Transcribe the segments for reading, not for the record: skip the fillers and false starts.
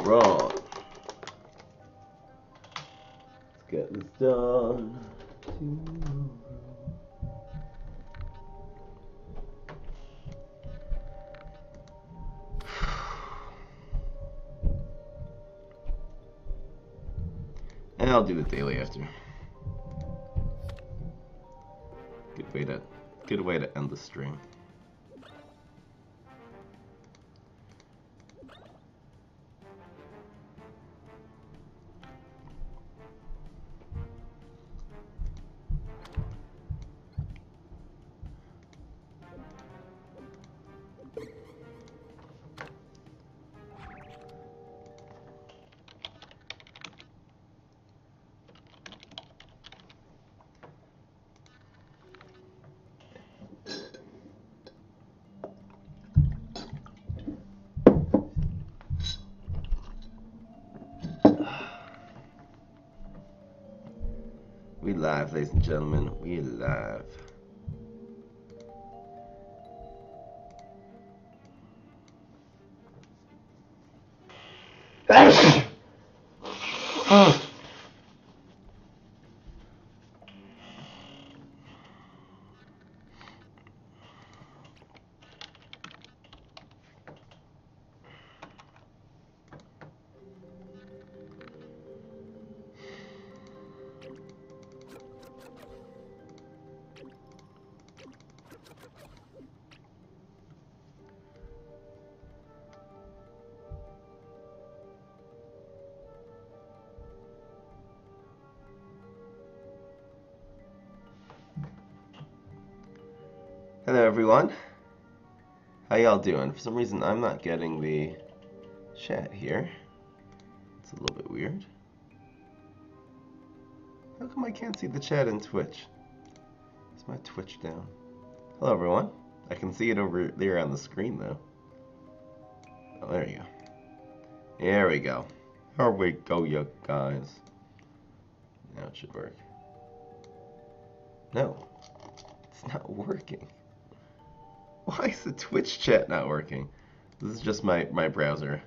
Alright. Let's get this done. And I'll do the daily after. Good way to end the stream. We live, ladies and gentlemen. We live. Hello everyone, how y'all doing? For some reason I'm not getting the chat here. It's a little bit weird. How come I can't see the chat in Twitch? Is my Twitch down? Hello everyone, I can see it over there on the screen though. Oh, there you go. There we go. Here we go, you guys. Now it should work. No, it's not working. Why is the Twitch chat not working? This is just my browser.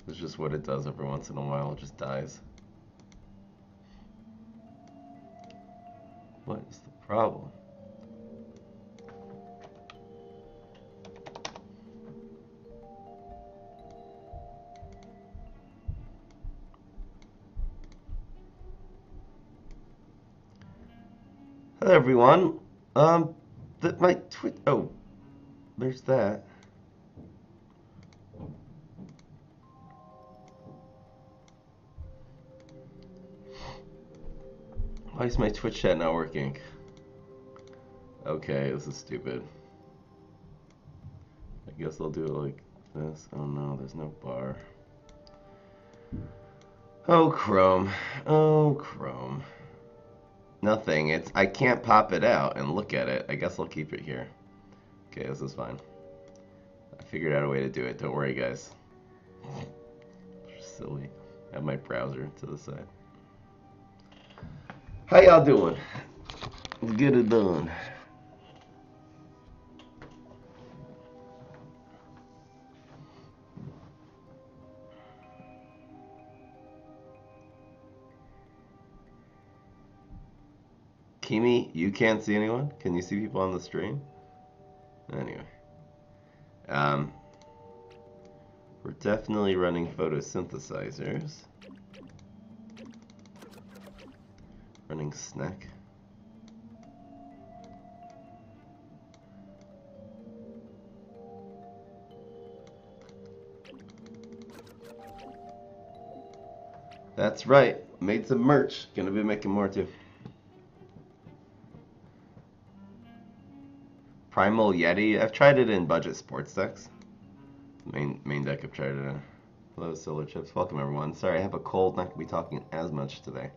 It's just what it does every once in a while. It just dies. What is the problem? Hello everyone. My Twitch. Oh. There's that. Why is my Twitch chat not working? Okay, this is stupid. I guess I'll do it like this. Oh no, there's no bar. Oh, Chrome. Oh, Chrome. Nothing. I can't pop it out and look at it. I guess I'll keep it here. Okay, this is fine. I figured out a way to do it. Don't worry, guys. Silly. I have my browser to the side. How y'all doing? Let's get it done. Kimi, you can't see anyone? Can you see people on the stream? Anyway. We're definitely running photosynthesizers. Running snack. That's right. Made some merch. Gonna be making more too. Primal Yeti. I've tried it in budget sports decks. Main deck I've tried it in. Hello, Solar Chips. Welcome everyone. Sorry, I have a cold. Not gonna be talking as much today.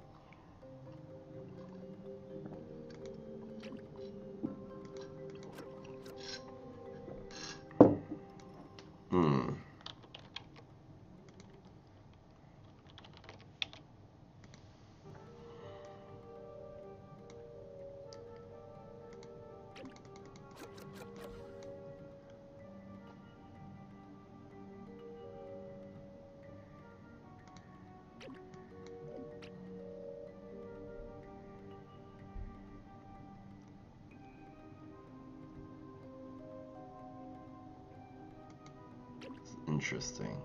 Interesting.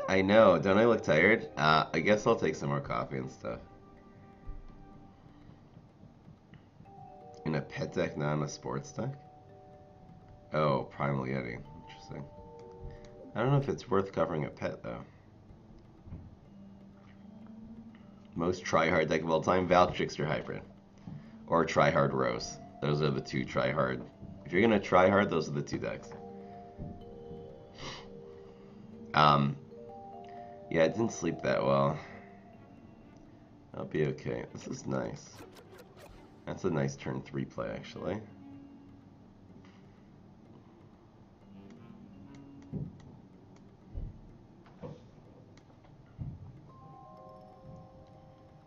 I know. Don't I look tired? I guess I'll take some more coffee and stuff. In a pet deck, not in a sports deck? Oh, Primal Yeti. Interesting. I don't know if it's worth covering a pet, though. Most try-hard deck of all time, Valk-Trickster Hybrid. Or Try-Hard Rose. Those are the two try-hard. If you're gonna try-hard, those are the two decks. Yeah, I didn't sleep that well. I'll be okay. This is nice. That's a nice turn 3 play, actually.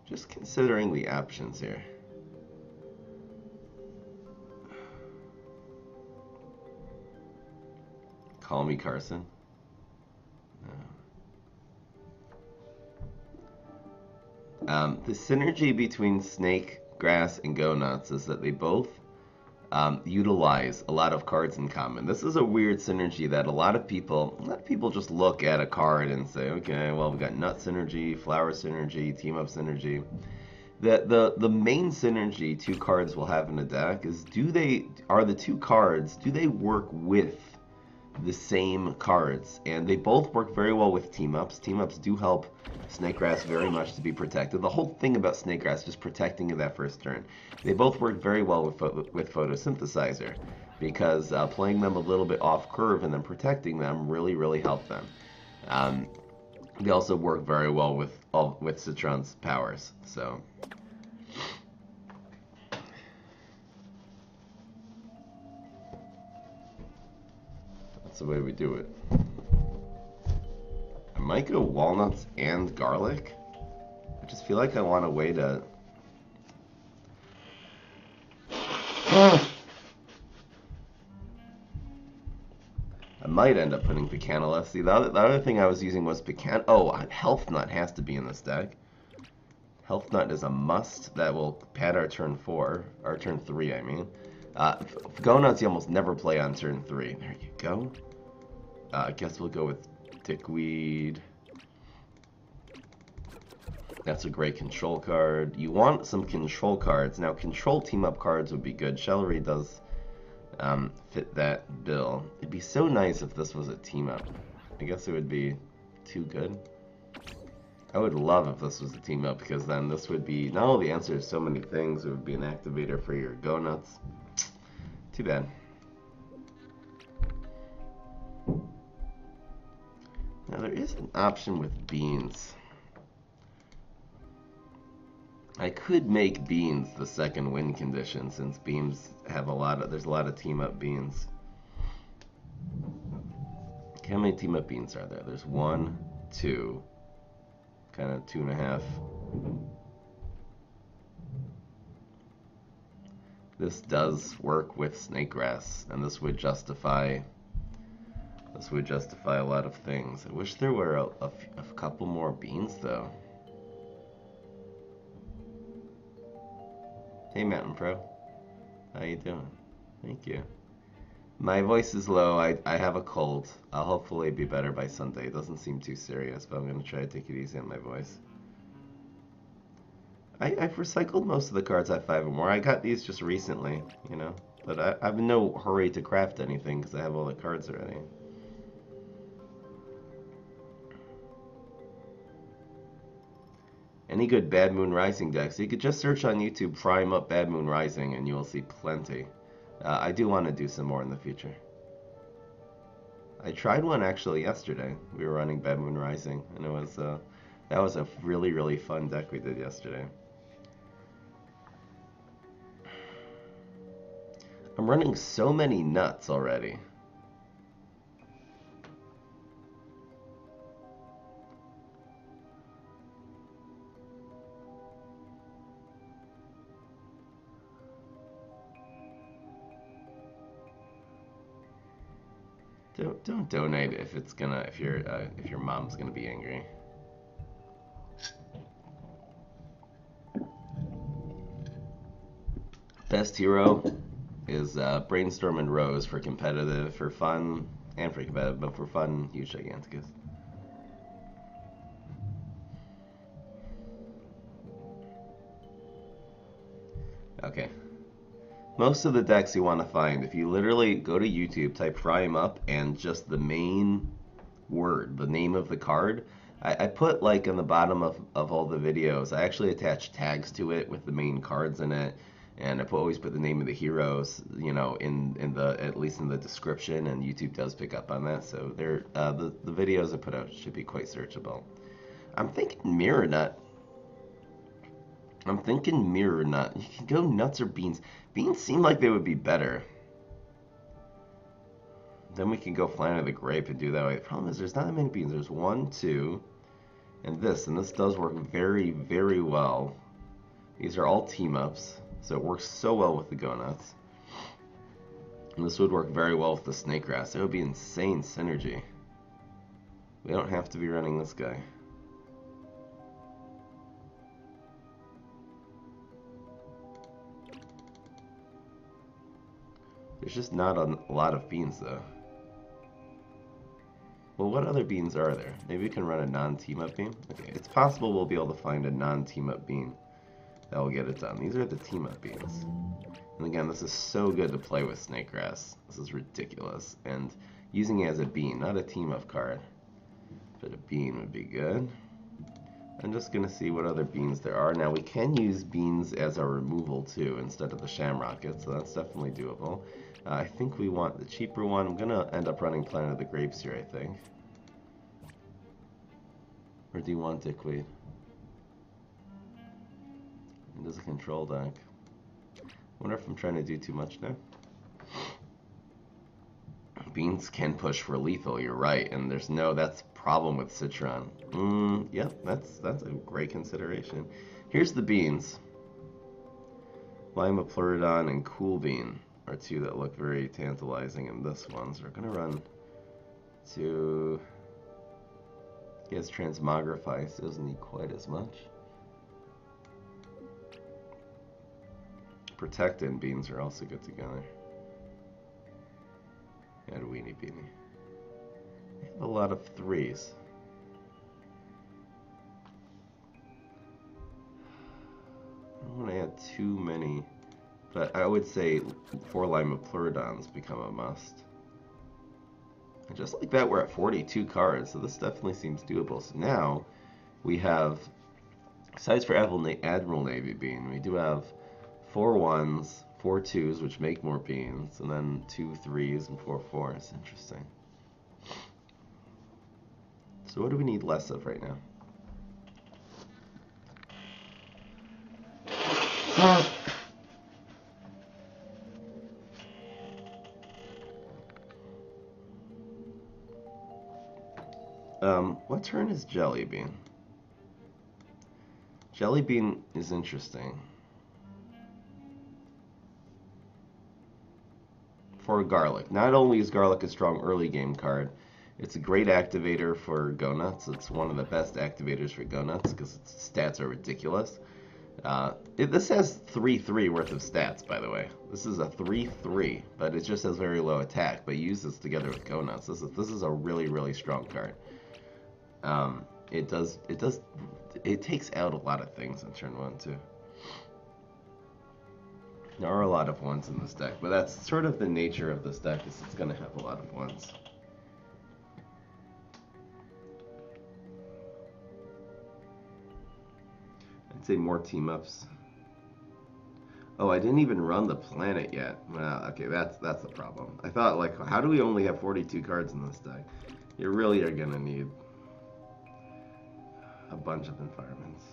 Just considering the options here. Call me Carson. The synergy between Snake, Grass, and Go Nuts is that they both utilize a lot of cards in common. This is a weird synergy that a lot of people just look at a card and say, okay, well, we got Nut synergy, Flower synergy, Team Up synergy. The main synergy two cards will have in a deck is do they work with the same cards? And they both work very well with team ups. Team ups do help Snakegrass very much to be protected. The whole thing about Snakegrass is protecting in that first turn. They both work very well with Photosynthesizer because playing them a little bit off curve and then protecting them really help them. They also work very well with Citron's powers. So. That's the way we do it. I might go walnuts and garlic. I just feel like I want a way to... I might end up putting pecan. Let's see, the other thing I was using was pecan. Oh, Health Nut has to be in this deck. Health Nut is a must. That will pad our turn 4. Our turn 3, I mean. Go Nuts you almost never play on turn 3. There you go. I guess we'll go with Dickweed. That's a great control card. You want some control cards. Now, control team-up cards would be good. Celery does fit that bill. It'd be so nice if this was a team-up. I guess it would be too good. I would love if this was a team-up, because then this would be not only the answer to so many things, it would be an activator for your Go Nuts. Too bad. Now there is an option with beans. I could make beans the second win condition since beans have there's a lot of team up beans. Okay, how many team up beans are there? There's 1, 2, kind of 2.5. This does work with Snakegrass, and this would justify a lot of things. I wish there were a couple more beans though. Hey Mountain Pro, how you doing? Thank you. My voice is low. I have a cold. I'll hopefully be better by Sunday. It doesn't seem too serious, but I'm gonna try to take it easy on my voice. I've recycled most of the cards I have 5 or more. I got these just recently, you know, but I'm in no hurry to craft anything because I have all the cards already. Any good Bad Moon Rising decks? You could just search on YouTube, prime up Bad Moon Rising, and you will see plenty. I do want to do some more in the future. I tried one actually yesterday. We were running Bad Moon Rising, and it was that was a really fun deck we did yesterday. I'm running so many nuts already. Don't donate if your mom's gonna be angry. Best hero. is Brainstorm and Rose for competitive, for fun, and for competitive, but for fun, huge Giganticus. Okay. Most of the decks you want to find, if you literally go to YouTube, type fry 'em up, and just the main word, the name of the card, I put like on the bottom of all the videos, I actually attach tags to it with the main cards in it, and always put the name of the heroes, you know, in the, at least in the description, and YouTube does pick up on that, so they're, the videos I put out should be quite searchable. I'm thinking Mirror Nut. I'm thinking Mirror Nut. You can go Nuts or Beans. Beans seem like they would be better. Then we can go Fly Under the Grape and do that way. The problem is there's not that many beans. There's 1, 2, and this does work very, very well. These are all team-ups, so it works so well with the Go Nuts. And this would work very well with the Snake Grass. It would be insane synergy. We don't have to be running this guy. There's just not a lot of beans, though. Well, what other beans are there? Maybe we can run a non-team-up bean? Okay, it's possible we'll be able to find a non-team-up bean that will get it done. These are the team-up beans. And again, this is so good to play with Snake Grass. This is ridiculous. And using it as a bean, not a team-up card, but a bean would be good. I'm just going to see what other beans there are. Now, we can use beans as our removal, too, instead of the Shamrocket, so that's definitely doable. I think we want the cheaper one. I'm going to end up running Planet of the Grapes here, I think. Or do you want Dickweed? It is a control deck. I wonder if I'm trying to do too much now. Beans can push for lethal, you're right, and there's no, that's problem with Citron. Yep, that's a great consideration. Here's the beans. Lima Pleurodon and Cool Bean are two that look very tantalizing, and this one, so we're gonna run to, he has Transmogrify, so doesn't need quite as much. Protect and Beans are also good together. And Weenie Beanie. I have a lot of 3s. I don't want to add too many, but I would say 4 Lima Pleurodons become a must. And just like that, we're at 42 cards, so this definitely seems doable. So now we have, besides for Admiral Navy Bean, we do have 4 1s, 4 2s, which make more beans, and then 2 3s and 4 4s. Interesting. So what do we need less of right now? What turn is Jelly Bean? Jelly Bean is interesting. For Garlic. Not only is Garlic a strong early game card, it's a great activator for Go Nuts. It's one of the best activators for Go Nuts because its stats are ridiculous. This has 3/3 worth of stats, by the way. This is a 3/3, but it just has very low attack. But use this together with Go Nuts. This is a really, really strong card. It takes out a lot of things in turn 1 too. There are a lot of 1s in this deck, but that's sort of the nature of this deck, is it's going to have a lot of 1s. I'd say more team-ups. Oh, I didn't even run the planet yet. Well, okay, that's the problem. I thought, like, how do we only have 42 cards in this deck? You really are going to need a bunch of environments.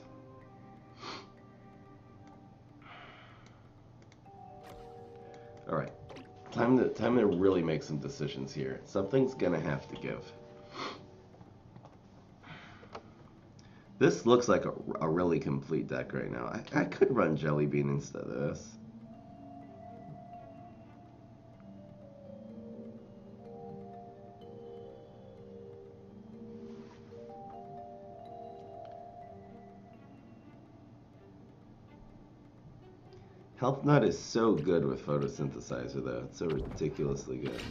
All right, time to really make some decisions here. Something's gonna have to give. This looks like a really complete deck right now. I could run Jelly Bean instead of this. Health Nut is so good with Photosynthesizer, though. It's so ridiculously good.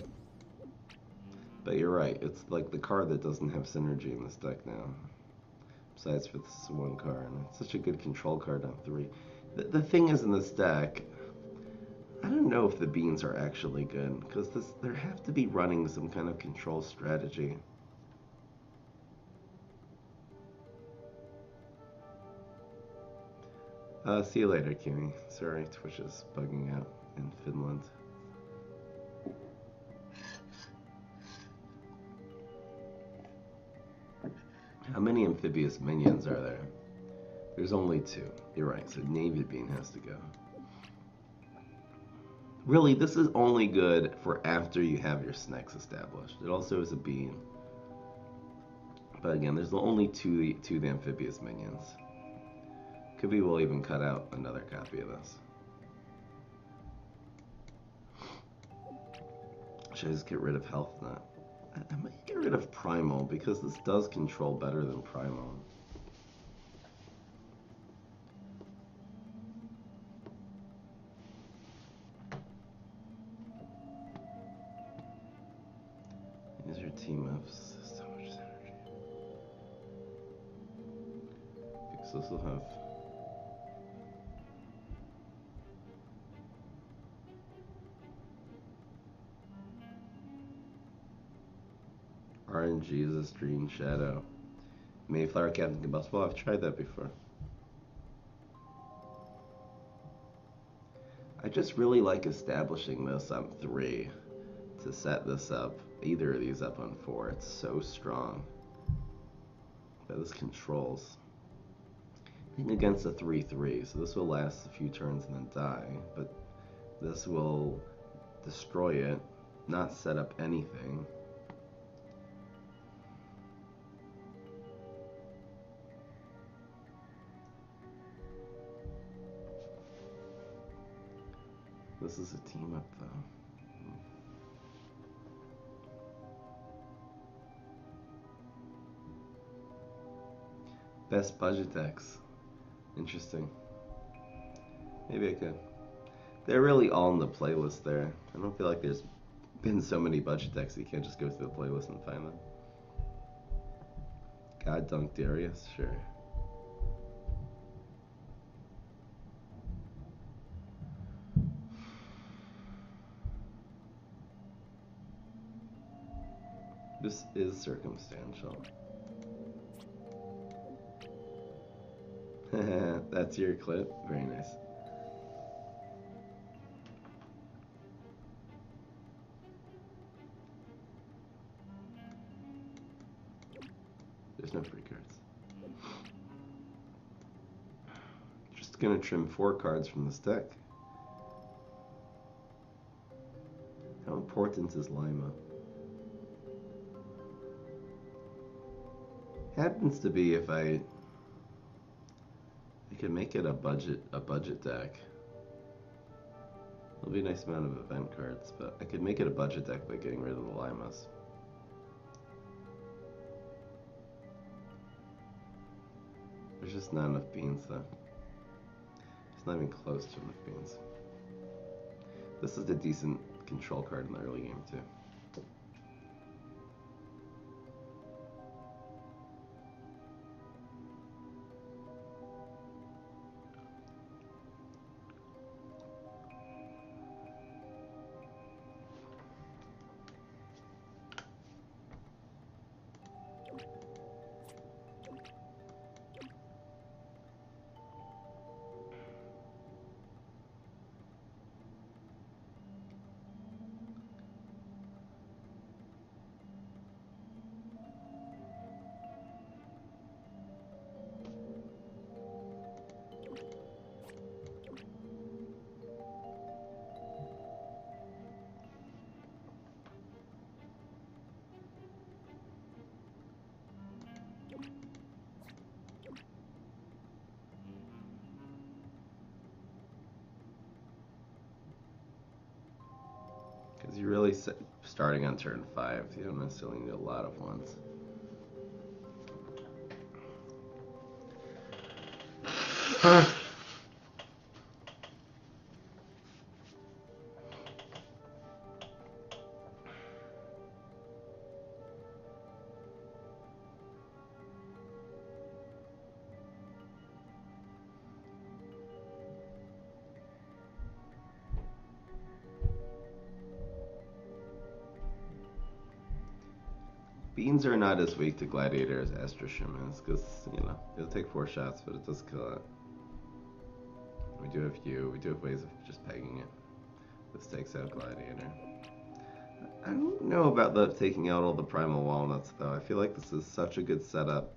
But you're right, it's like the card that doesn't have synergy in this deck now. Besides for this one card. And it's such a good control card on 3. The thing is in this deck, I don't know if the beans are actually good, because there have to be running some kind of control strategy. See you later, Kimmy. Sorry, Twitch is bugging out in Finland. How many amphibious minions are there? There's only 2. You're right, so Navy Bean has to go. Really, this is only good for after you have your snacks established. It also is a bean. But again, there's only two the amphibious minions. Could be we'll even cut out another copy of this. Should I just get rid of Health Nut? I might get rid of Primal, because this does control better than Primal. These are team ups. So much energy. Because this will have... RNG is a Stream Shadow. Mayflower Captain Combustible, I've tried that before. I just really like establishing this on 3 to set this up, either of these up on 4. It's so strong. But this controls. I think against a 3/3, so this will last a few turns and then die, but this will destroy it, not set up anything. This is a team up, though. Best budget decks. Interesting. Maybe I could. They're really all in the playlist there. I don't feel like there's been so many budget decks that you can't just go through the playlist and find them. God Dunk Darius? Sure. This is circumstantial. That's your clip? Very nice. There's no free cards. Just gonna trim 4 cards from this deck. How important is Lima? Happens to be if I could make it a budget deck. It'll be a nice amount of event cards, but I could make it a budget deck by getting rid of the Limas. There's just not enough beans, though. It's not even close to enough beans. This is a decent control card in the early game, too. Because you're really starting on turn 5. You don't necessarily need a lot of ones. Beans are not as weak to Gladiator as Astroshim is, because, you know, it'll take 4 shots, but it does kill it. We do have ways of just pegging it. This takes out Gladiator. I don't know about the taking out all the Primal Walnuts, though. I feel like this is such a good setup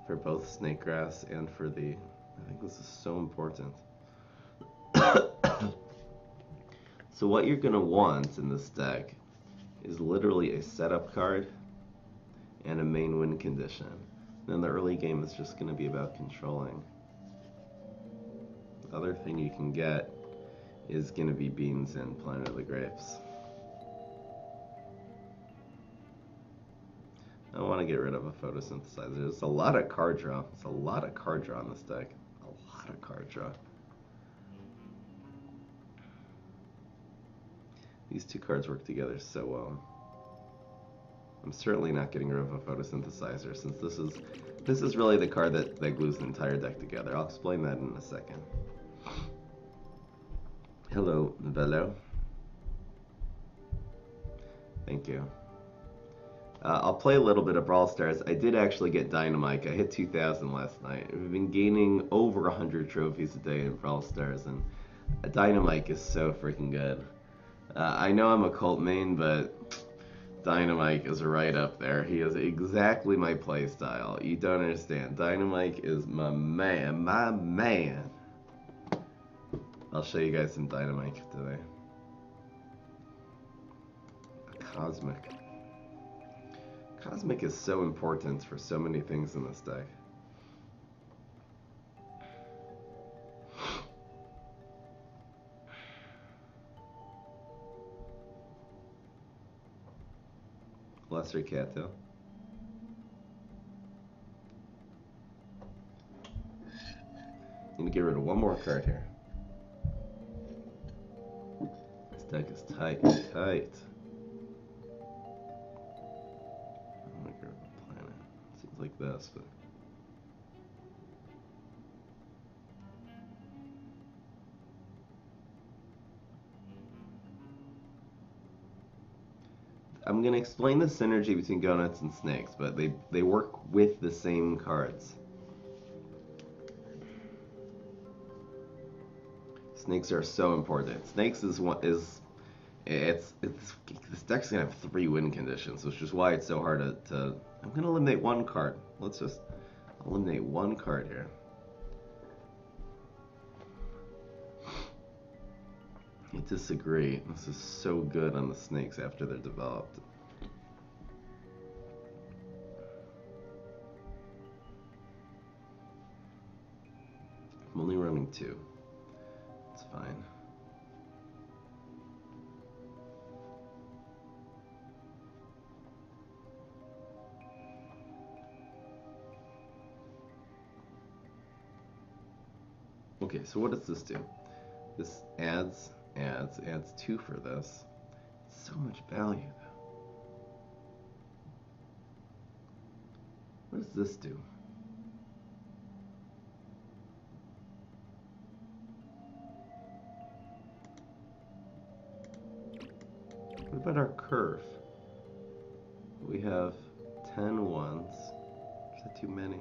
for both Snakegrass and for the... I think this is so important. So what you're going to want in this deck is literally a setup card and a main win condition. Then the early game is just going to be about controlling. The other thing you can get is going to be Beans and Planet of the Grapes. I want to get rid of a photosynthesizer. There's a lot of card draw. There's a lot of card draw in this deck. A lot of card draw. These two cards work together so well. I'm certainly not getting rid of a photosynthesizer, since this is really the card that glues the entire deck together. I'll explain that in a second. Hello, Velo. Thank you. I'll play a little bit of Brawl Stars. I did actually get Dynamite. I hit 2,000 last night. We've been gaining over 100 trophies a day in Brawl Stars, and Dynamite is so freaking good. I know I'm a cult main, but Dynamite is right up there. He is exactly my playstyle. You don't understand. Dynamite is my man. My man. I'll show you guys some Dynamite today. Cosmic. Cosmic is so important for so many things in this deck. Lesser Cattail. I'm gonna get rid of one more card here. This deck is tight. I'm gonna get rid of a planet. Seems like this, but I'm going to explain the synergy between Gonuts and Snakes, but they work with the same cards. Snakes are so important. Snakes is this deck's going to have 3 win conditions, which is why it's so hard to I'm going to eliminate one card. Let's just eliminate one card here. I disagree. This is so good on the Snakes after they're developed. I'm only running 2. It's fine. Okay, so what does this do? This adds 2 for this. So much value, though. What does this do? What about our curve? We have 10 ones. Is that too many?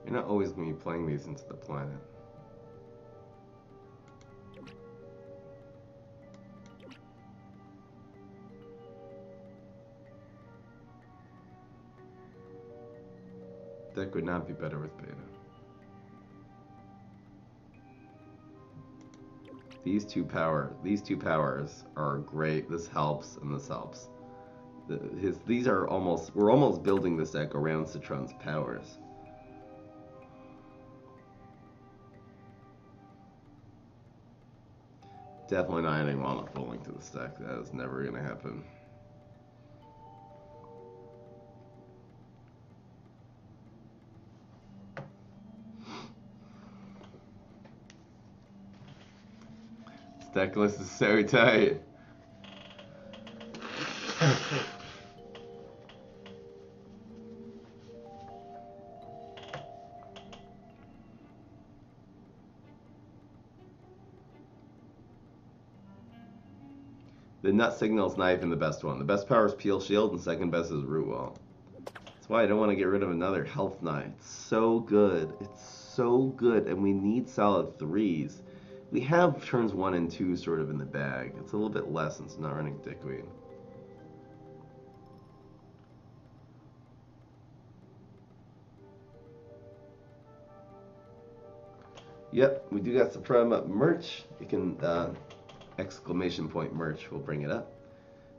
You're not always going to be playing these into the planet. Deck would not be better with beta. These two powers are great. This helps and this helps. We're almost building this deck around Citron's powers. Definitely not adding Walnut Bowling to this deck. That is never going to happen. Deck list is so tight. The nut signal is not even the best one. The best power is Peel Shield, and second best is Root Wall. That's why I don't want to get rid of another Health Knight. It's so good. It's so good, and we need solid 3s. We have turns 1 and 2 sort of in the bag. It's a little bit less since not running Dickweed. Yep, we do got some Prime Up merch. You can, exclamation point merch, we'll bring it up.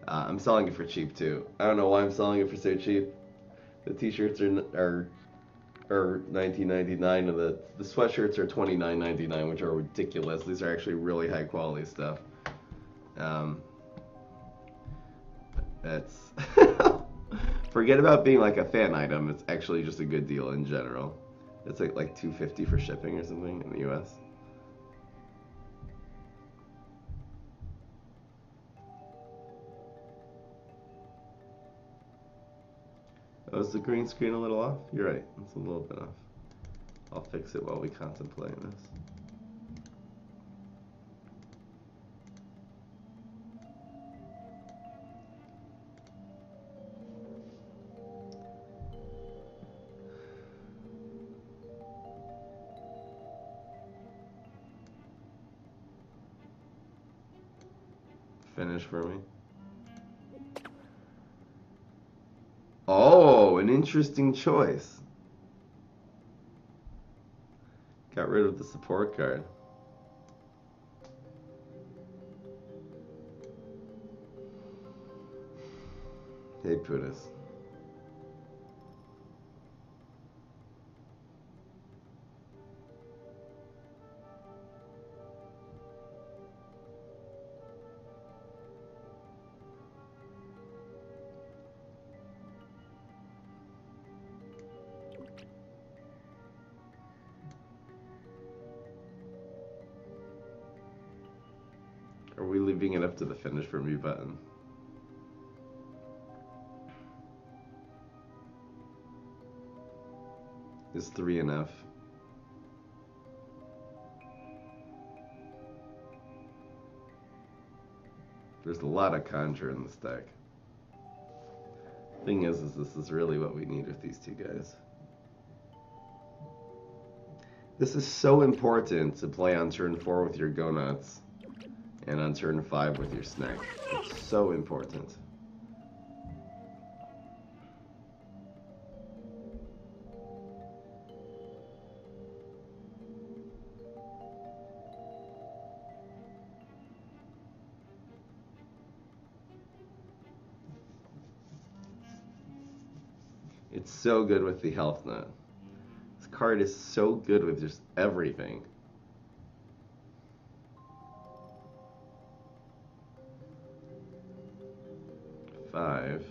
I'm selling it for cheap too. I don't know why I'm selling it for so cheap. The t-shirts are $19.99 and the sweatshirts are $29.99, which are ridiculous. These are actually really high quality stuff. That's forget about being like a fan item. It's actually just a good deal in general. It's like $2.50 for shipping or something in the US. Oh, is the green screen a little off? You're right, it's a little bit off. I'll fix it while we contemplate this. Finish for me. Oh, an interesting choice. Got rid of the support card. Hey, Putis. Are we leaving it up to the finish for me button? Is 3 enough? There's a lot of conjure in this deck. Thing is this is really what we need with these two guys. This is so important to play on turn 4 with your Gonuts and on turn 5 with your Snack. It's so important. It's so good with the Health Nut. This card is so good with just everything. Five.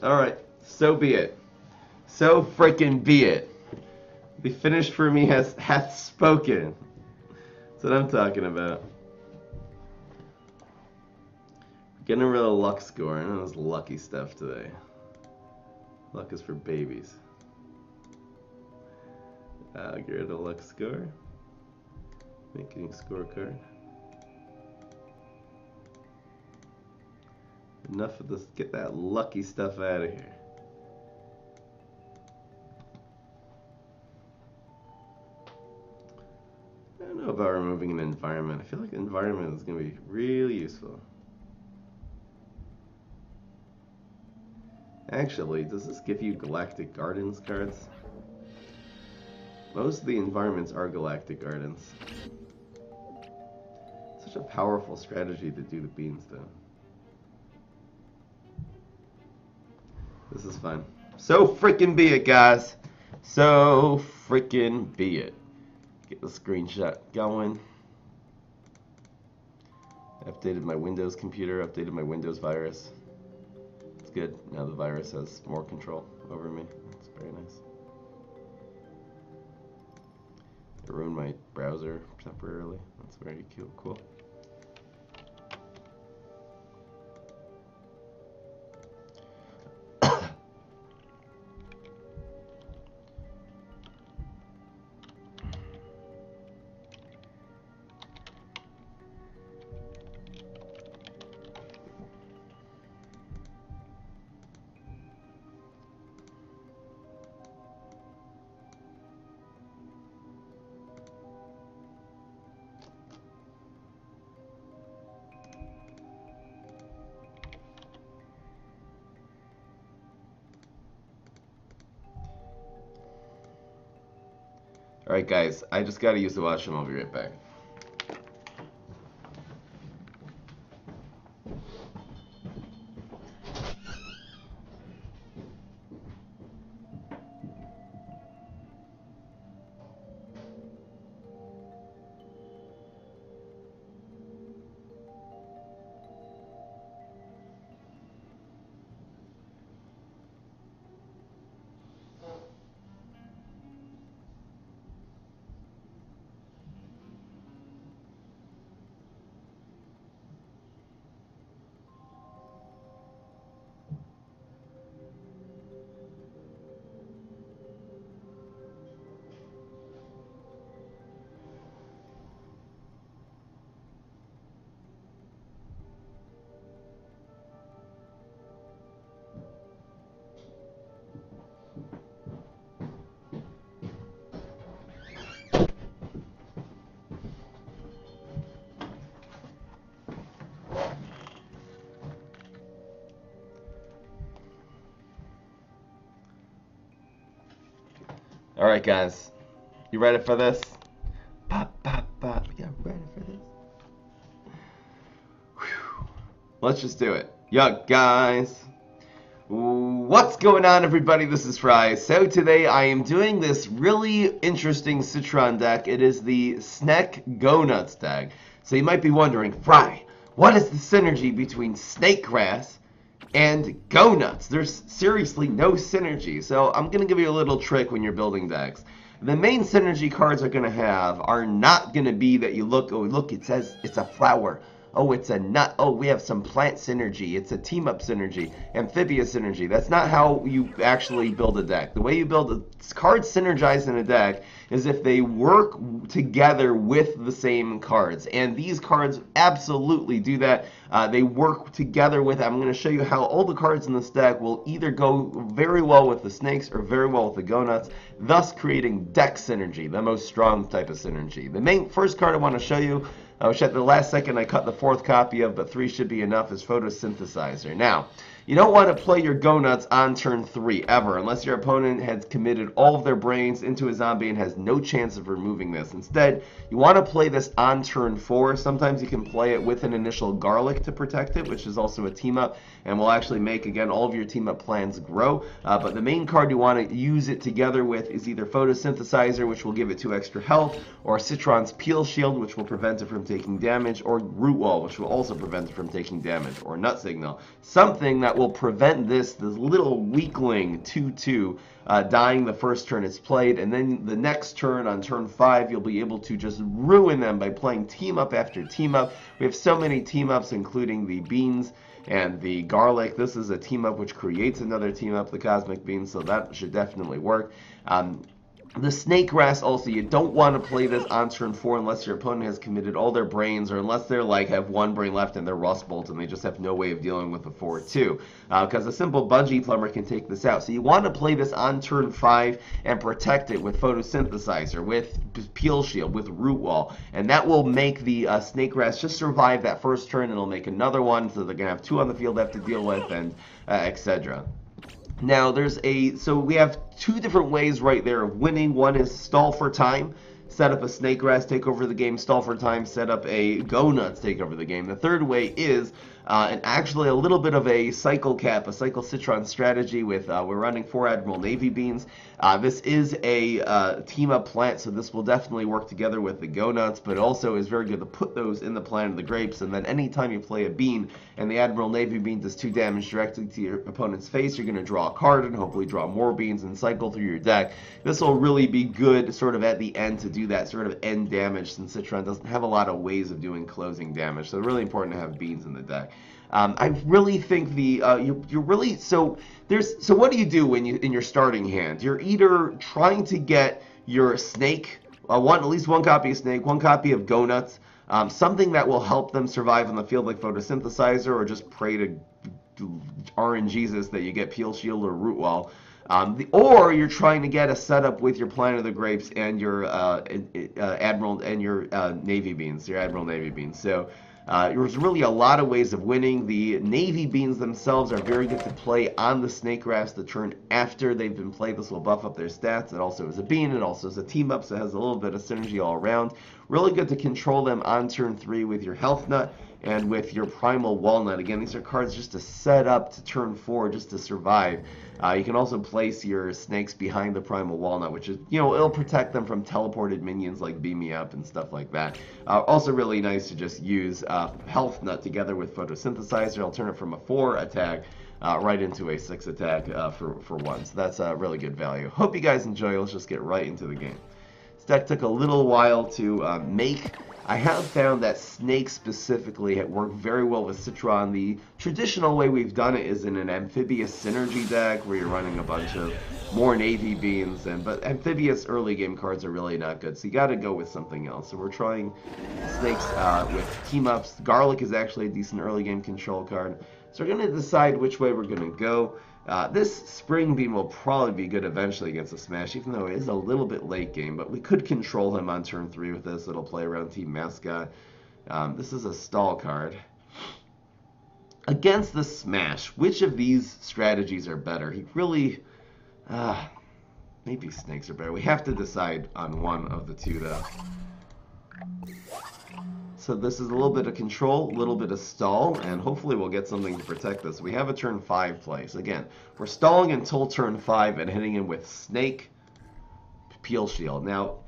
Alright, so be it. So freaking be it. The finish for me hath spoken. That's what I'm talking about. Getting rid of the luck score. I know it's lucky stuff today. Luck is for babies. Get rid of the luck score. Making scorecard. Enough of this. Get that lucky stuff out of here. I don't know about removing an environment. I feel like environment is going to be really useful. Actually, does this give you Galactic Gardens cards? Most of the environments are Galactic Gardens. Such a powerful strategy to do the beans, though. This is fun. So freaking be it, guys. So freaking be it. Get the screenshot going. Updated my Windows computer, updated my Windows virus. It's good. Now the virus has more control over me. It's very nice. It ruined my browser temporarily. That's very cool. Alright guys, I just gotta use the washroom, I'll be right back. Alright guys, you ready for this? Pop, pop, pop. You ready for this? Whew. Let's just do it. Yo guys, what's going on everybody? This is Fry. So today I am doing this really interesting Citron deck. It is the Snake Go Nuts deck. So you might be wondering, Fry, what is the synergy between Snake Grass and Go Nuts? There's seriously no synergy. So I'm going to give you a little trick when you're building decks. The main synergy cards are going to have are not going to be that you look, oh look, it says it's a flower. Oh, it's a nut. Oh, we have some plant synergy. It's a team-up synergy, amphibious synergy. That's not how you actually build a deck. The way you build a cards synergize in a deck is if they work together with the same cards. And these cards absolutely do that. They work together with, I'm going to show you how all the cards in this deck will either go very well with the snakes or very well with the go nuts, thus creating deck synergy, the most strong type of synergy. The main first card I want to show you, which at the last second I cut the fourth copy of, but 3 should be enough, is Photosynthesizer. Now, you don't want to play your Go Nuts on turn 3, ever, unless your opponent has committed all of their brains into a zombie and has no chance of removing this. Instead, you want to play this on turn 4. Sometimes you can play it with an initial Garlic to protect it, which is also a team-up, and will actually make, again, all of your team-up plans grow. But the main card you want to use it together with is either Photosynthesizer, which will give it 2 extra health, or Citron's Peel Shield, which will prevent it from taking damage, or Root Wall, which will also prevent it from taking damage, or Nut Signal. Something that will prevent this little weakling 2/2 dying the first turn it's played, and then the next turn, on turn 5, you'll be able to just ruin them by playing team up after team up. We have so many team ups, including the Beans and the Garlic. This is a team up which creates another team up, the Cosmic Beans, so that should definitely work. The Snake Grass also, you don't want to play this on turn 4 unless your opponent has committed all their brains, or unless they're like have 1 brain left and they're Rust Bolt and they just have no way of dealing with the 4/2. Because a simple Bungee Plumber can take this out. So you want to play this on turn 5 and protect it with Photosynthesizer, with Peel Shield, with Root Wall, and that will make the Snake Grass just survive that first turn, and it'll make another one, so they're going to have 2 on the field they have to deal with, and etc. Now, so we have 2 different ways right there of winning. One is stall for time. set up a snake grass, take over the game, stall for time, set up a go nuts, take over the game. The third way is actually a little bit of a cycle cap, a cycle citron strategy with we're running 4 Admiral Navy beans. This is a team up plant, so this will definitely work together with the go nuts, but it also is very good to put those in the plant of the grapes, and then anytime you play a bean and the Admiral Navy bean does 2 damage directly to your opponent's face, you're going to draw a card and hopefully draw more beans and cycle through your deck. This will really be good sort of at the end to do that sort of end damage, since Citron doesn't have a lot of ways of doing closing damage, so it's really important to have beans in the deck. I really think the you're really so what do you do when you in your starting hand? You're either trying to get your snake, at least one copy of snake, one copy of go nuts, something that will help them survive on the field like photosynthesizer, or just pray to RNGesus that you get peel shield or root wall. Or you're trying to get a setup with your Planet of the Grapes and your Admiral and your Navy beans, your Admiral Navy beans. So there's really a lot of ways of winning. The Navy beans themselves are very good to play on the snake grass the turn after they've been played. This will buff up their stats. It also is a bean. It also is a team up, so it has a little bit of synergy all around. Really good to control them on turn 3 with your health nut and with your primal walnut. Again, these are cards just to set up to turn 4, just to survive. You can also place your snakes behind the primal walnut, which is, it'll protect them from teleported minions like Beam Me Up and stuff like that. Also really nice to just use health nut together with photosynthesizer. I'll turn it from a 4 attack right into a 6 attack for 1. So that's a really good value. Hope you guys enjoy. Let's just get right into the game. This deck took a little while to make. I have found that snakes specifically work very well with Citron. The traditional way we've done it is in an amphibious synergy deck where you're running a bunch of more Navy beans, but amphibious early game cards are really not good, so you got to go with something else. So we're trying snakes with team ups. Garlic is actually a decent early game control card. So we're going to decide which way we're going to go. This Spring Beam will probably be good eventually against a Smash, even though it is a little bit late game, but we could control him on turn 3 with this. It'll play around Team Mascot. This is a stall card. Against the Smash, which of these strategies are better? He really... maybe snakes are better. We have to decide on one of the two, though. So this is a little bit of control, a little bit of stall, and hopefully we'll get something to protect this. We have a turn 5 play. So again, we're stalling until turn 5 and hitting him with Snake, Peel Shield. Now,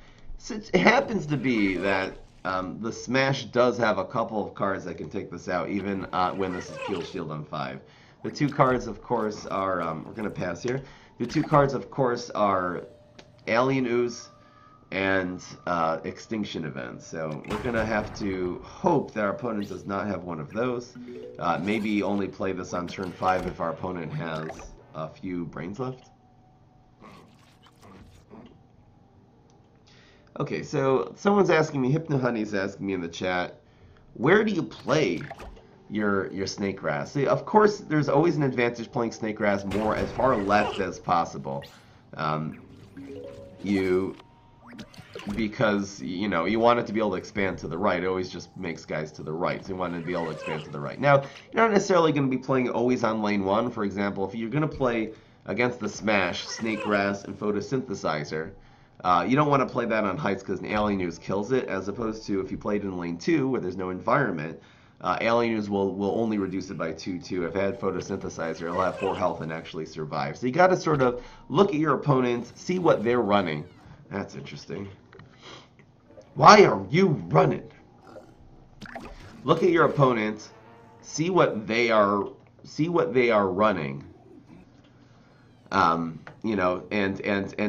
it happens to be that the Smash does have a couple of cards that can take this out, even when this is Peel Shield on 5. The two cards, of course, are, we're going to pass here. The two cards, of course, are Alien Ooze and Extinction Event. So we're going to have to hope that our opponent does not have one of those. Maybe only play this on turn 5 if our opponent has a few brains left. Okay, so someone's asking me, Hypno Honey's asking me in the chat, where do you play your snake grass? See, of course, there's always an advantage playing snake grass more as far left as possible. Because, you want it to be able to expand to the right. It always just makes guys to the right, so you want it to be able to expand to the right. Now, you're not necessarily going to be playing always on lane 1. For example, if you're going to play against the Smash, Snake Grass, and Photosynthesizer, you don't want to play that on heights because an Alien Ooze kills it, as opposed to if you played in lane 2 where there's no environment, Alien Ooze will only reduce it by 2/2. If it had Photosynthesizer, it'll have 4 health and actually survive. So you got to sort of look at your opponents, see what they're running. That's interesting. Why are you running? Look at your opponent, see what they are running. And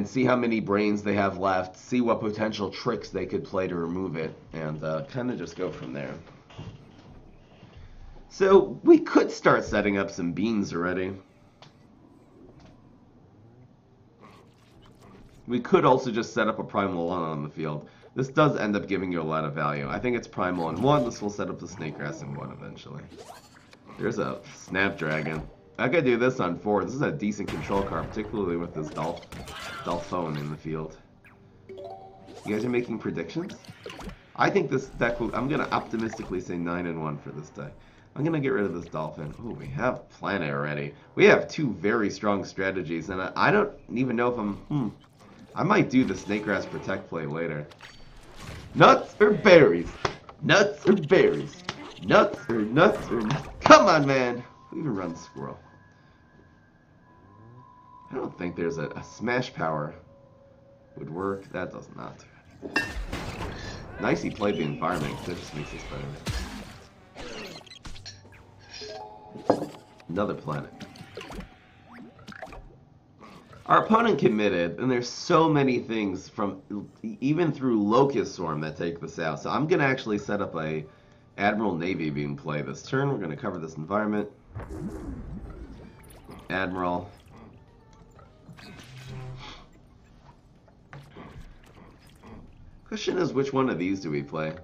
see how many brains they have left, see what potential tricks they could play to remove it, and kind of just go from there. So we could start setting up some beans already. We could also just set up a Primal 1 on the field. This does end up giving you a lot of value. I think it's Primal on 1. This will set up the Snake Grass in 1 eventually. There's a Snapdragon. I could do this on 4. This is a decent control card, particularly with this Dolphone in the field. You guys are making predictions? I think this deck will... I'm going to optimistically say 9-1 for this deck. I'm going to get rid of this Dolphin. Oh, we have Planet already. We have 2 very strong strategies, and I don't even know if I'm... I might do the Snake Grass Protect play later. Nuts or berries? Nuts or berries? Nuts or nuts or nuts? Come on, man! Who even runs squirrel? I don't think there's a smash power would work. That does not. Nice he played the environment, that just makes this better. Another planet. Our opponent committed, and there's so many things from, even through Locust Swarm that take this out. So I'm going to actually set up a Admiral Navy beam play this turn. We're going to cover this environment. Admiral. Question is, which one of these do we play?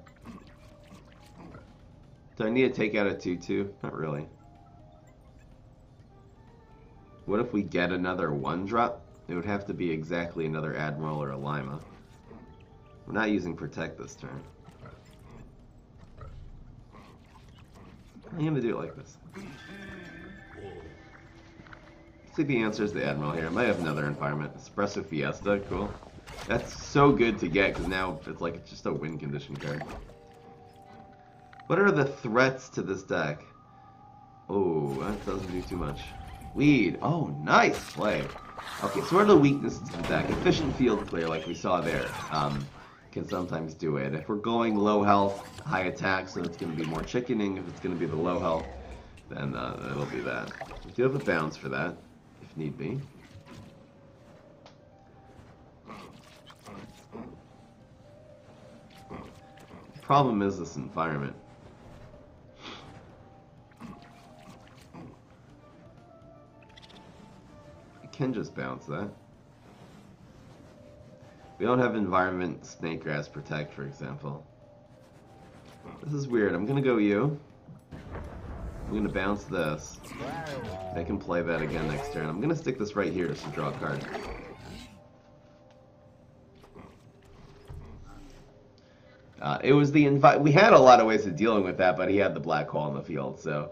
Do I need to take out a 2-2? Not really. What if we get another 1-drop? It would have to be exactly another Admiral or a Lima. We're not using Protect this turn. I'm going to do it like this. Let's see if he answers the Admiral here. I might have another environment. Espresso Fiesta, cool. That's so good to get, because now it's just a win condition card. What are the threats to this deck? Oh, that doesn't do too much. Weed. Oh, nice play. Okay, so what are the weaknesses to the deck? Efficient field clear, like we saw there, can sometimes do it. If we're going low health, high attack, so it's going to be more chickening. If it's going to be the low health, then it'll be that. We do have a bounce for that, if need be. The problem is this environment. Can just bounce that. We don't have environment Snakegrass Protect, for example. This is weird. I'm gonna go you. I'm gonna bounce this. They can play that again next turn. I'm gonna stick this right here just to draw a card. It was the we had a lot of ways of dealing with that, but he had the black hole in the field, so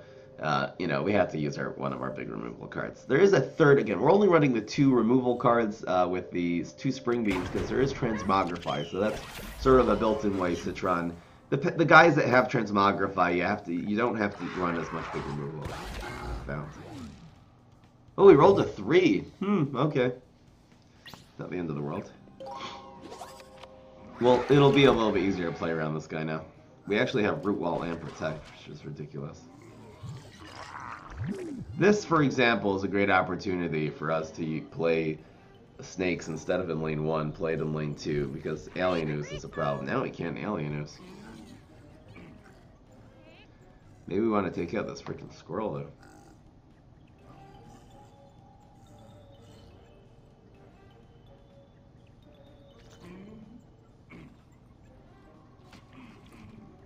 you know, we had to use one of our big removal cards. There is a third, again, we're only running the 2 removal cards with these 2 Spring Beams because there is Transmogrify, so that's sort of a built-in way to run. The guys that have Transmogrify, you don't have to run as much big removal. Bounce. Oh, we rolled a 3. Okay. Not the end of the world. Well, it'll be a little bit easier to play around this guy now. We actually have Root Wall and Protect, which is ridiculous. This, for example, is a great opportunity for us to play snakes instead of in lane 1, play it in lane 2, because Alien Ooze is a problem. Now we can't Alien Ooze. Maybe we want to take out this freaking squirrel, though.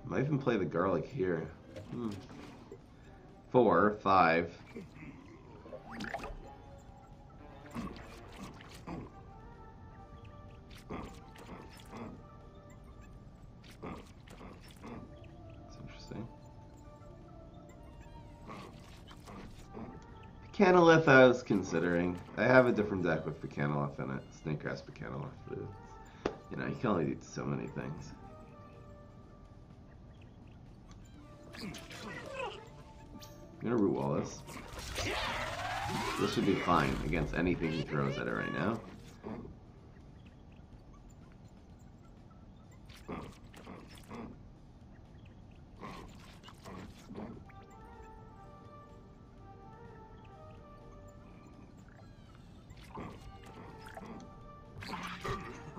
Might even play the garlic here. 4, 5. That's interesting. Canolith I was considering. I have a different deck with Canolith in it. Snakegrass Canolith. But you know, you can only do so many things. I'm gonna root wall this. This should be fine against anything he throws at it right now.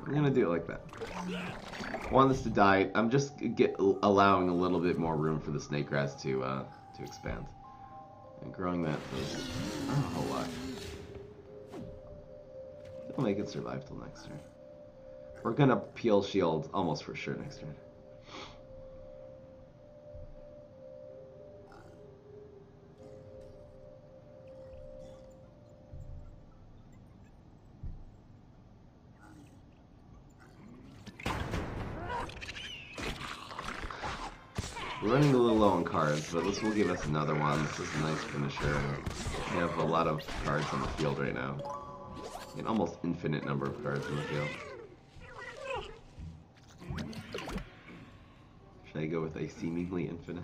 I'm gonna do it like that. I want this to die. I'm just allowing a little bit more room for the Snakegrass to expand. And growing that does not a whole lot. It'll make it survive till next turn. We're gonna peel shield almost for sure next turn. We're running a little low on cards, but this will give us another one. This is a nice finisher. We have a lot of cards on the field right now. An almost infinite number of cards on the field. Should I go with a seemingly infinite?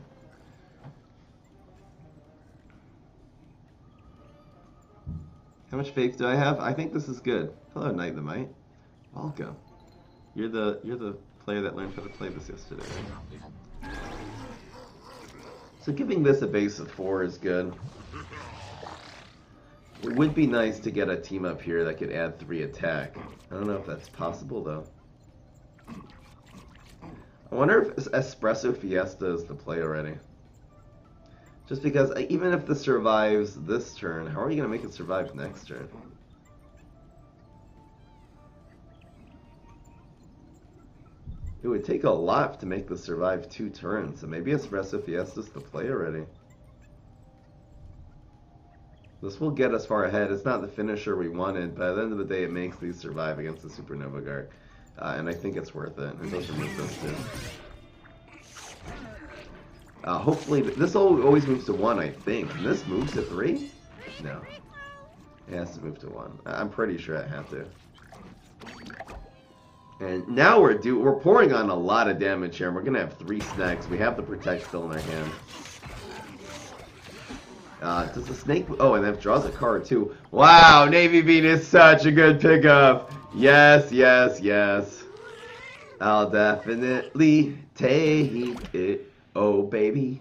How much faith do I have? I think this is good. Hello, Knight the Might. Welcome. You're the player that learned how to play this yesterday, right? So giving this a base of 4 is good. It would be nice to get a team up here that could add 3 attack. I don't know if that's possible though. I wonder if Espresso Fiesta is the play already. Just because even if this survives this turn, how are you going to make it survive next turn? It would take a lot to make this survive 2 turns, so maybe Espresso Fiesta's the play already. This will get us far ahead. It's not the finisher we wanted, but at the end of the day it makes these survive against the Supernova Guard. And I think it's worth it. It does remove this too. Hopefully, this always moves to 1, I think. Can this move to 3? No. It has to move to 1. I'm pretty sure it had to. And now we're pouring on a lot of damage here, and we're going to have 3 snacks. We have the Protect still in our hand. Does the snake... Oh, and that draws a card, too. Wow, Navy Bean is such a good pickup. Yes, yes, yes. I'll definitely take it. Oh, baby.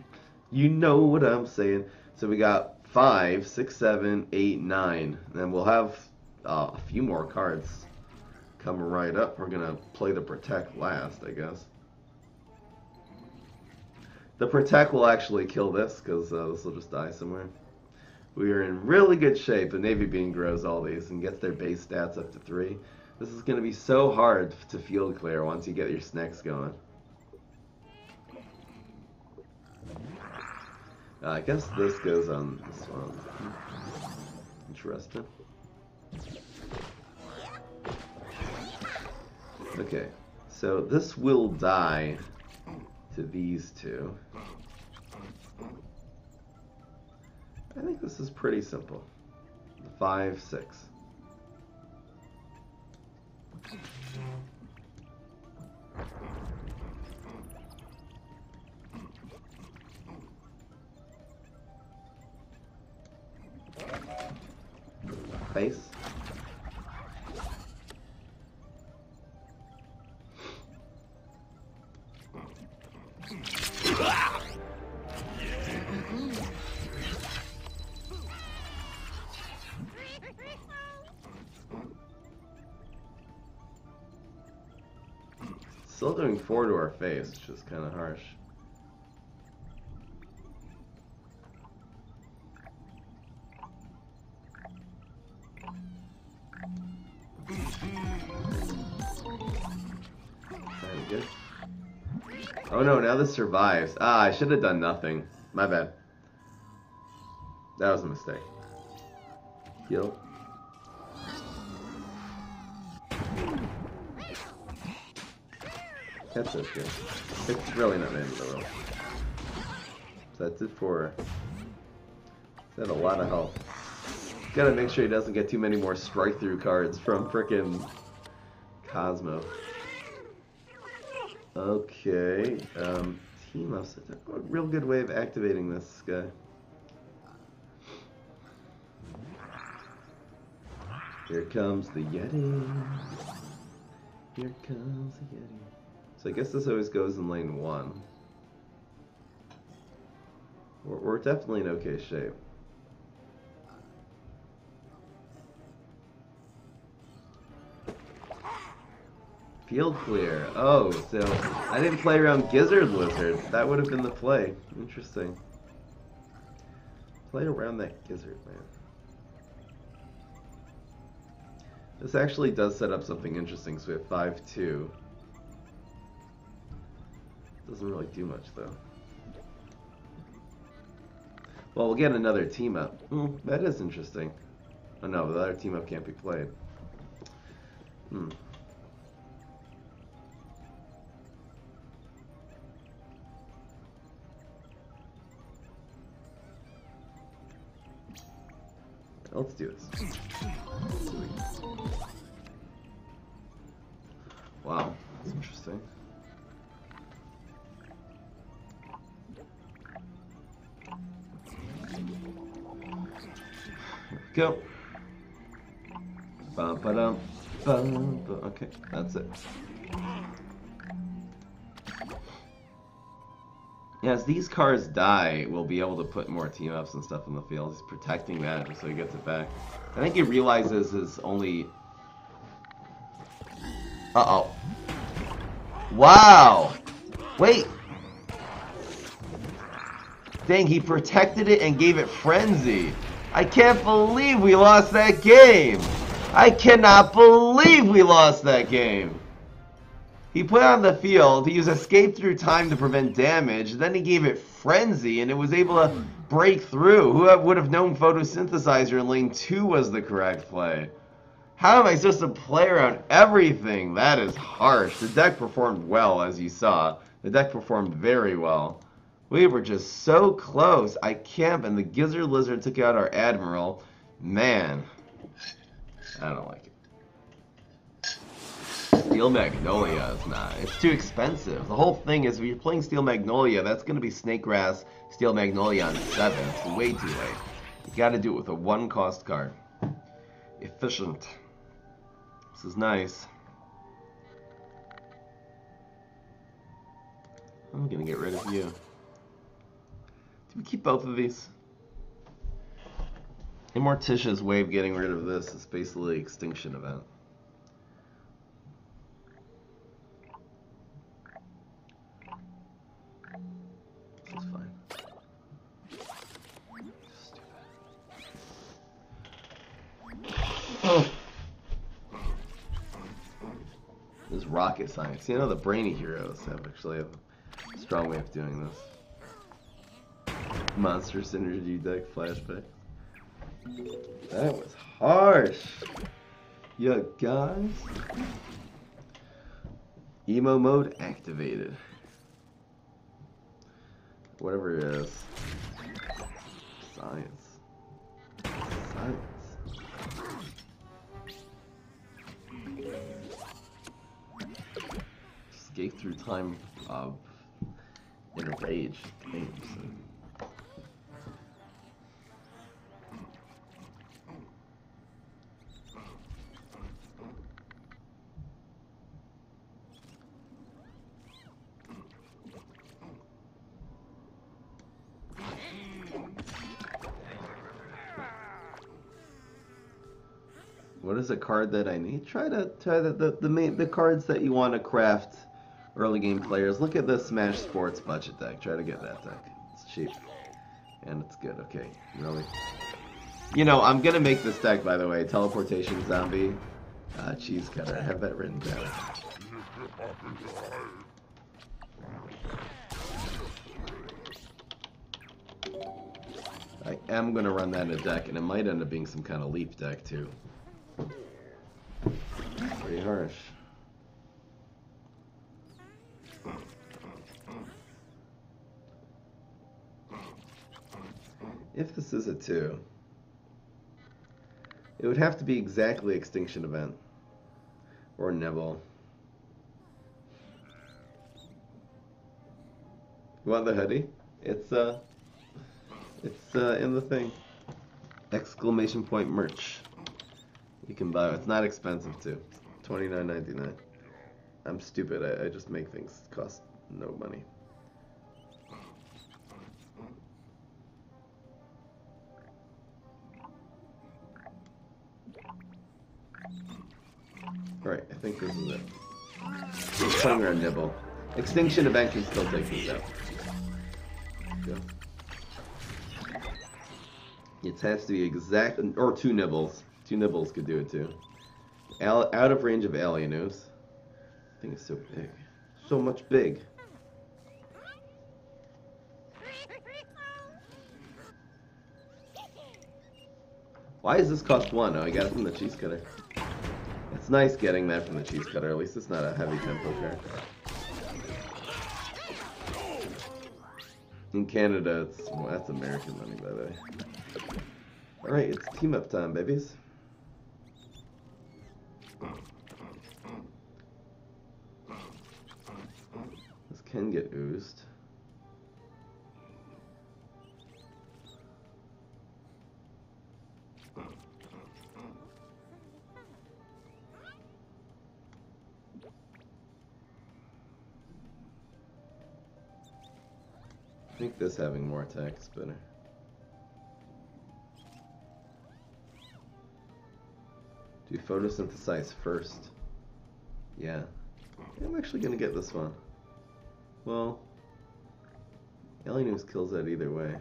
You know what I'm saying. So we got 5, 6, 7, 8, 9. And we'll have a few more cards coming right up. We're going to play the Protect last, I guess. The Protect will actually kill this, because this will just die somewhere. We are in really good shape. The Navy Bean grows all these and gets their base stats up to 3. This is going to be so hard to field clear once you get your snacks going. I guess this goes on this one. Interesting. Okay, so this will die to these 2. I think this is pretty simple. 5, 6. Face. Still doing 4 to our face, which is kind of harsh. Good. Oh no, now this survives. Ah, I should have done nothing. My bad. That was a mistake. Heal. That's okay. It's really not the end of the world. So that's it for... That's a lot of health. Gotta make sure he doesn't get too many more strike-through cards from frickin' Cosmo. Okay, team ups. A real good way of activating this guy. Here comes the Yeti. Here comes the Yeti. So I guess this always goes in lane 1. We're definitely in okay shape. Field clear. Oh, so I didn't play around Gizzard Lizard. That would have been the play. Interesting. Play around that Gizzard, man. This actually does set up something interesting. So we have 5-2. Doesn't really do much, though. Well, we'll get another team up. That is interesting. Oh no, the other team up can't be played. Let's do this. Wow, that's interesting. Go. Bum, ba-dum, bum, bum. Okay, that's it. Yeah, as these cars die, we'll be able to put more team-ups and stuff in the field. He's protecting that just so he gets it back. I think he realizes his only... Uh-oh. Wow! Wait! Dang, he protected it and gave it Frenzy. I can't believe we lost that game! I cannot believe we lost that game! He put it on the field, he used escape through time to prevent damage, then he gave it Frenzy, and it was able to break through. Who would have known Photosynthesizer in lane 2 was the correct play? How am I supposed to play around everything? That is harsh. The deck performed well, as you saw. The deck performed very well. We were just so close. I can't, and the Gizzard Lizard took out our Admiral. Man, I don't like it. Steel Magnolia is not. It's too expensive. The whole thing is, if you're playing Steel Magnolia, that's going to be Snake Grass, Steel Magnolia on 7. It's way too late. You got to do it with a 1-cost card. Efficient. This is nice. I'm going to get rid of you. Do we keep both of these? Immorticia's way of getting rid of this is basically Extinction Event. This is fine. Stupid. This is rocket science. You know, the brainy heroes have actually a strong way of doing this. Monster Synergy deck flashback. That was harsh. Yeah, guys. Emo mode activated. Whatever it is. Science. Science. Escape through time in a rage games. What is a card that I need? Try the cards that you want to craft early game players. Look at the Smash Sports budget deck. Try to get that deck. It's cheap. And it's good. Okay, really. You know, I'm gonna make this deck, by the way. Teleportation Zombie. Cheese Cutter. I have that written down. I am gonna run that in a deck, and it might end up being some kind of leap deck too. Pretty harsh. If this is a 2, it would have to be exactly Extinction Event or Nibble. You want the hoodie? It's in the thing. Exclamation point merch. You can buy it. It's not expensive too. $29.99. I'm stupid. I just make things cost no money. Alright, I think this is it. Just playing around Nibble. Extinction Event can still take these out. Go. It has to be exact, or 2 Nibbles. 2 Nibbles could do it too. Out of range of Alienos. I think it's so big. So much big. Why does this cost 1? Oh, I got it from the Cheese Cutter. It's nice getting that from the Cheese Cutter. At least it's not a heavy tempo card. In Canada, well, that's American money, by the way. Alright, it's team up time, babies. This can get oozed. I think this having more attack is better. Do photosynthesize first. Yeah. I'm actually gonna get this one. Well, Alien News kills that either way.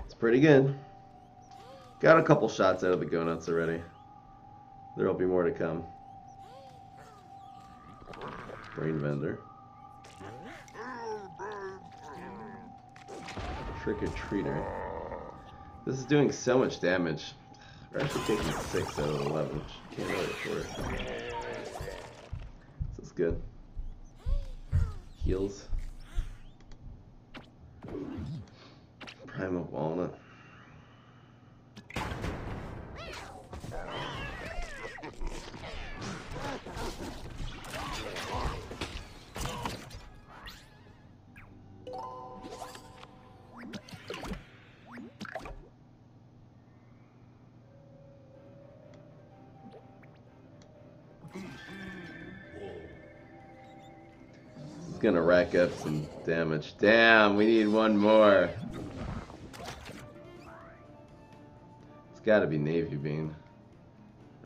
It's pretty good. Got a couple shots out of the go nuts already. There'll be more to come. Brain vendor. Trick or treater. This is doing so much damage. We're actually taking 6 out of 11. Can't really afford it. This is good. Heals. Primal Walnut. Gonna rack up some damage. Damn, we need one more. It's gotta be Navy Bean.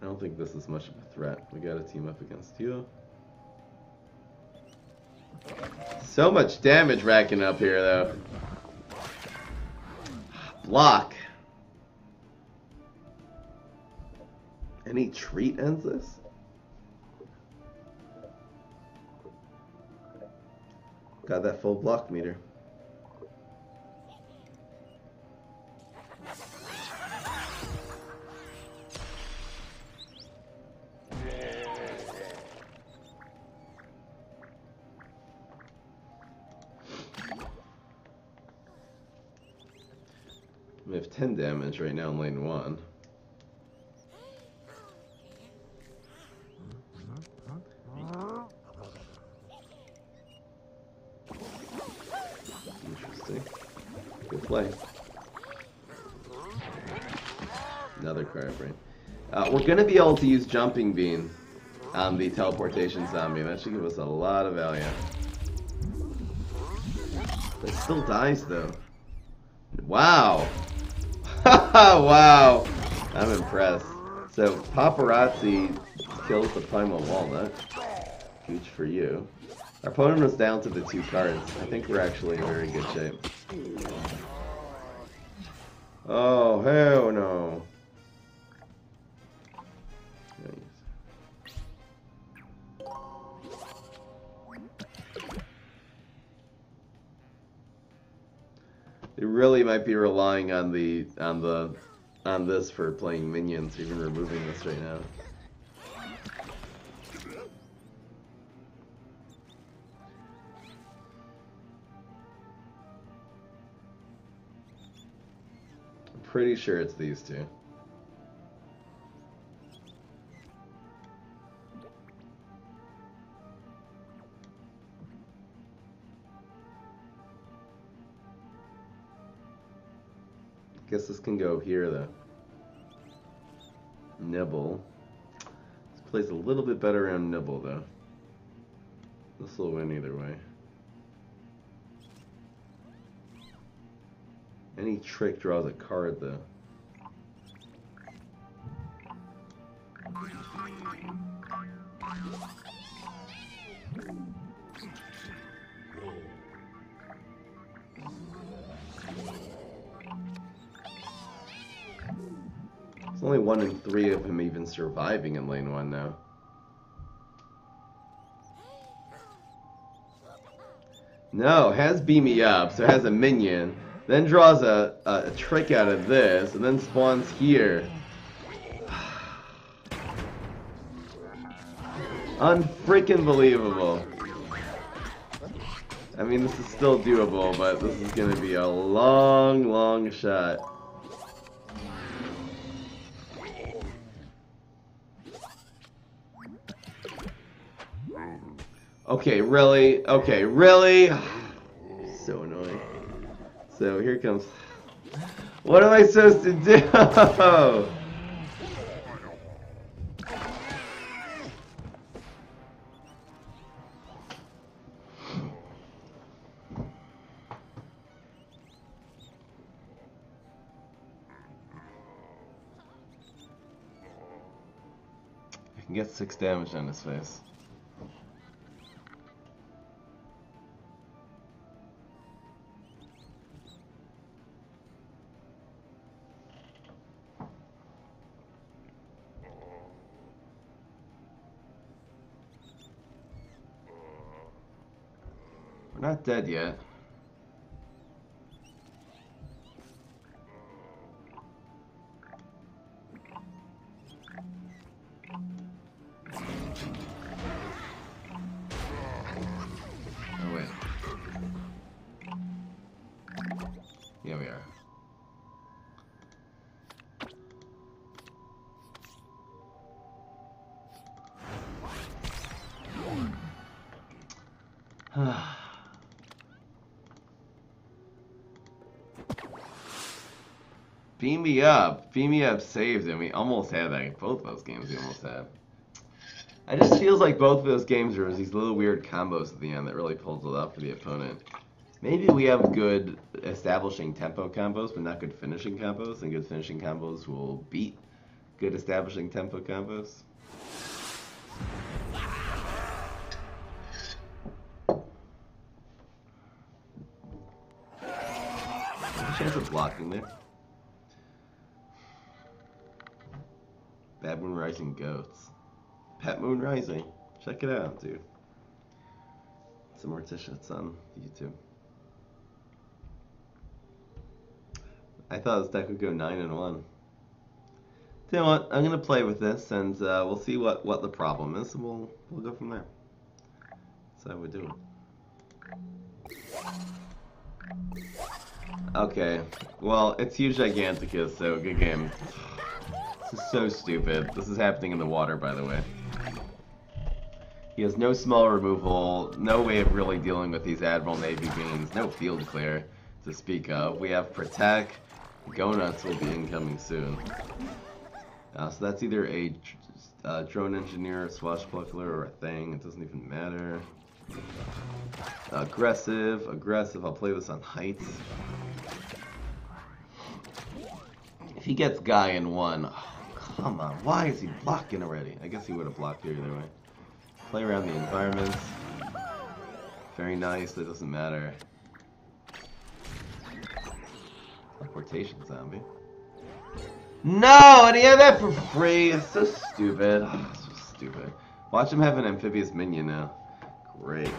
I don't think this is much of a threat. We gotta team up against you. So much damage racking up here, though. Block. Any treat ends this? Got that full block meter. We have 10 damage right now in lane 1. Interesting. Good play. Another cryo brain. We're going to be able to use Jumping Bean on the teleportation zombie. That should give us a lot of value. It still dies though. Wow. Wow. I'm impressed. So Paparazzi kills the Primal Walnut. Huge for you. Our opponent was down to the 2 cards. I think we're actually in very good shape. Oh, hell no. They really might be relying on this for playing minions, even removing this right now. I'm pretty sure it's these two. Guess this can go here though. Nibble. This plays a little bit better around Nibble though. This will win either way. Any trick draws a card though. It's only 1 in 3 of him even surviving in lane 1 now. No, has Beam Me Up, so it has a minion, then draws a trick out of this, and then spawns here. Unfreaking believable. I mean, this is still doable, but this is gonna be a long, long shot. Okay, really? Okay, really? So annoying. So here comes. What am I supposed to do? I can get 6 damage on his face. We're not dead yet. Oh wait. Yeah, we are. Beam me up. Beam me up saved, and we almost had that. Both those games we almost had. It just feels like both of those games are these little weird combos at the end that really pulls it up for the opponent. Maybe we have good establishing tempo combos, but not good finishing combos, and good finishing combos will beat good establishing tempo combos. Any chance of blocking there? Bad Moon Rising Goats. Pet Moon Rising. Check it out, dude. Some Morticia. It's on YouTube. I thought this deck would go 9-1. You know what? I'm gonna play with this, and we'll see what the problem is, and we'll go from there. That's how we do it. Okay. Well, it's huge Giganticus, so good game. This is so stupid. This is happening in the water, by the way. He has no small removal, no way of really dealing with these Admiral Navy beams, no field clear to speak of. We have Protect. Go Nuts will be incoming soon. So that's either a drone engineer, swashbuckler, or a thing. It doesn't even matter. Aggressive. I'll play this on heights. If he gets Guy in 1, oh, come on. Why is he blocking already? I guess he would have blocked here either way. Play around the environments. Very nice. That doesn't matter. Teleportation zombie. No! And he had that for free! It's so stupid. Oh, it's so stupid. Watch him have an amphibious minion now. Great.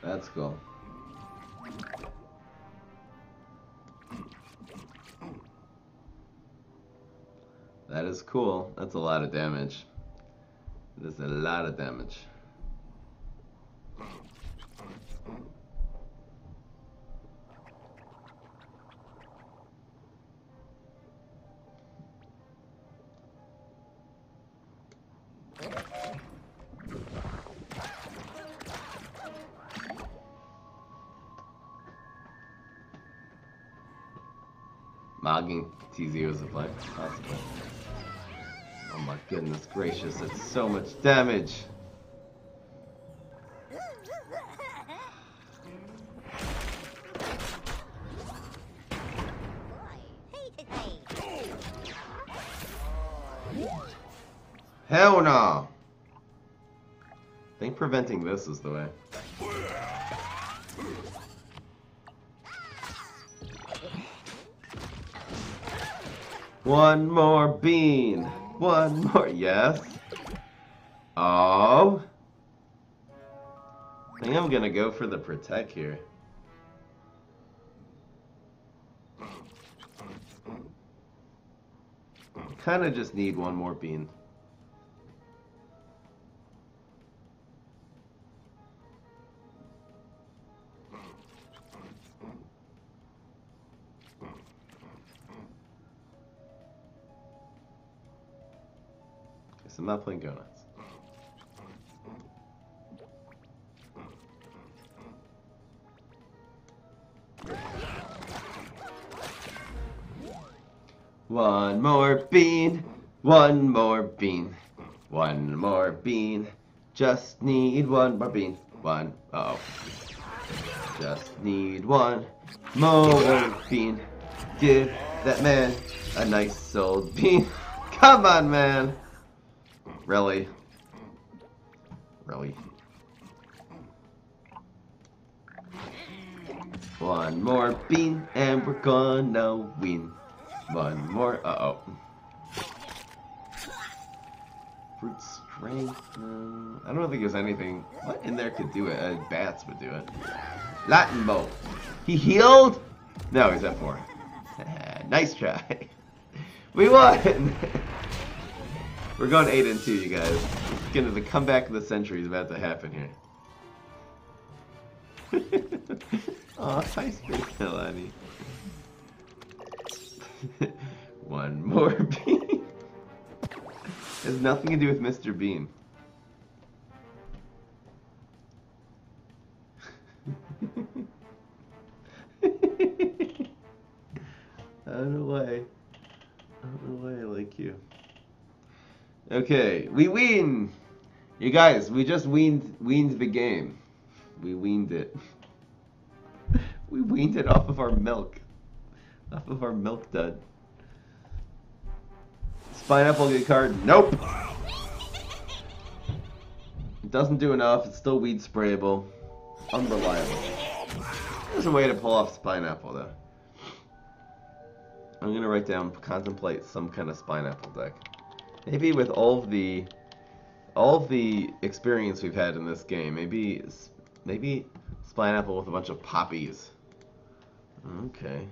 That's cool. That is cool. That's a lot of damage. That's a lot of damage. Mogging TZ was a play, possibly. Oh my goodness gracious, that's so much damage! Hell no! I think preventing this is the way. One more bean. One more. Yes. Oh. I think I'm gonna go for the protect here. Kinda just need one more bean. So I'm not playing Go Nuts. One more bean, one more bean, one more bean. Just need one more bean. Uh oh. Just need one more bean. Give that man a nice old bean. Come on, man. Really? Really? One more bean and we're gonna win. One more. Uh-oh. Fruit strength. I don't think there's anything. What in there could do it? Bats would do it. Latin bow. He healed? No, he's at 4. Nice try. We won! We're going 8-2, you guys. It's gonna the comeback of the century is about to happen here. Aw, hi, Space Kalani. One more bean. Has nothing to do with Mr. Bean. I don't know why. I don't know why I like you. Okay, we win! You guys, we just weaned the game. We weaned it. We weaned it off of our milk. Off of our milk dud. Spineapple good card? Nope! It doesn't do enough, it's still weed sprayable. Unreliable. There's a way to pull off Spineapple though. I'm gonna write down, contemplate some kind of Spineapple deck. Maybe with all of the experience we've had in this game, maybe Spineapple with a bunch of poppies. Okay.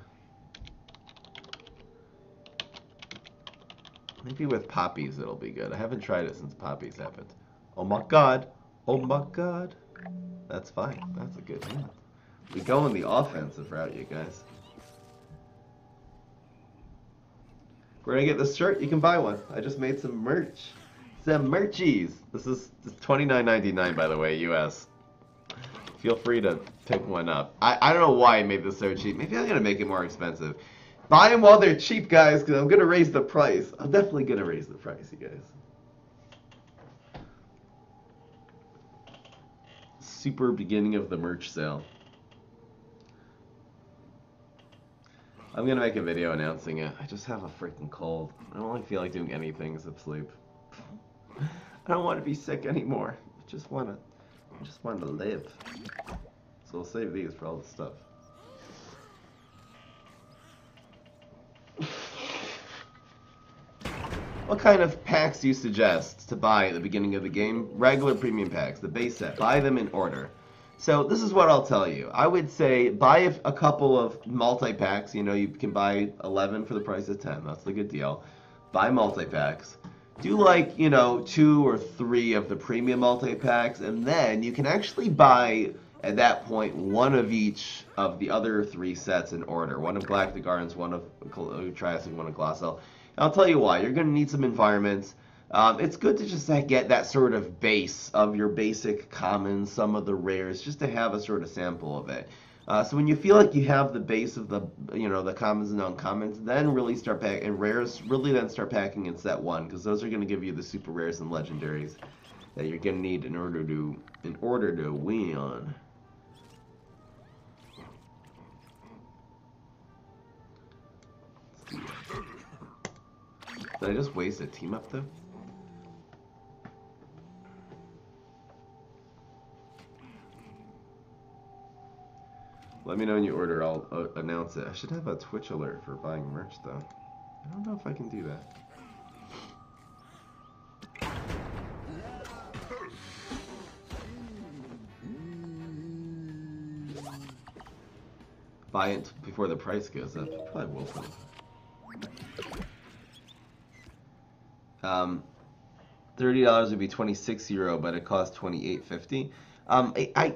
Maybe with poppies it'll be good. I haven't tried it since poppies happened. Oh my god. Oh my god. That's fine. That's a good one. We go in the offensive route, you guys. We're gonna get this shirt. You can buy one. I just made some merch. Some merchies. This is $29.99, by the way, US. Feel free to pick one up. I don't know why I made this so cheap. Maybe I'm gonna make it more expensive. Buy them while they're cheap, guys, because I'm gonna raise the price. I'm definitely gonna raise the price, you guys. Super beginning of the merch sale. I'm gonna make a video announcing it. I just have a freaking cold. I don't really feel like doing anything except sleep. I don't want to be sick anymore. I just want to live. So we'll save these for all the stuff. What kind of packs do you suggest to buy at the beginning of the game? Regular premium packs, the base set. Buy them in order. So this is what I'll tell you. I would say buy a couple of multi-packs. You know, you can buy 11 for the price of 10. That's a good deal. buy multi-packs. Do like, you know, 2 or 3 of the premium multi-packs, and then you can actually buy, at that point, 1 of each of the other 3 sets in order. 1 of Galactic Gardens, 1 of Triassic, 1 of Glassell. And I'll tell you why. You're going to need some environments. It's good to just get that sort of base of your basic commons, some of the rares, just to have a sort of sample of it. So when you feel like you have the base of the, you know, the commons and uncommons, then really start packing, and rares, really then start packing in set 1, because those are going to give you the super rares and legendaries that you're going to need in order to win. Did I just waste a team up though? Let me know when you order, I'll announce it. I should have a Twitch alert for buying merch though. I don't know if I can do that. Buy it before the price goes up. Probably will. $30 would be 26 euro, but it costs 28.50.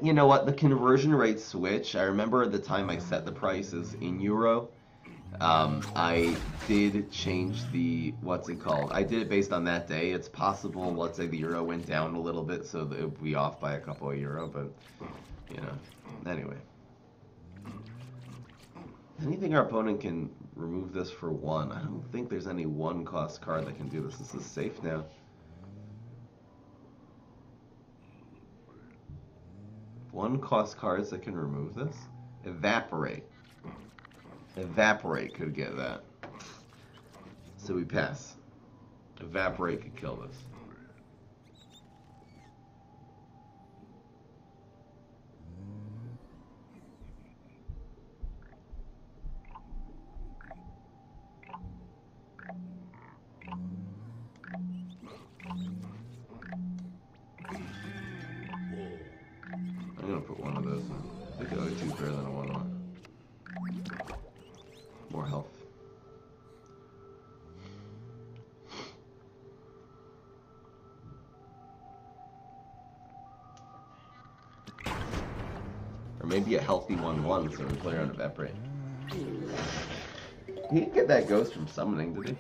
You know what? The conversion rates switch. I remember at the time I set the prices in euro. I did change the, what's it called? I did it based on that day. It's possible, let's say the euro went down a little bit, so that it would be off by a couple of euro, but, you know, anyway. Anything our opponent can remove this for 1. I don't think there's any 1 cost card that can do this. This is safe now. One cost cards that can remove this? Evaporate. Evaporate could get that. So we pass. Evaporate could kill this. I'm gonna put 1 of those in. I think the 2 is better than a 1-1. More health. Or maybe a healthy 1-1 so we play around Evaporate. He didn't get that ghost from summoning, did he?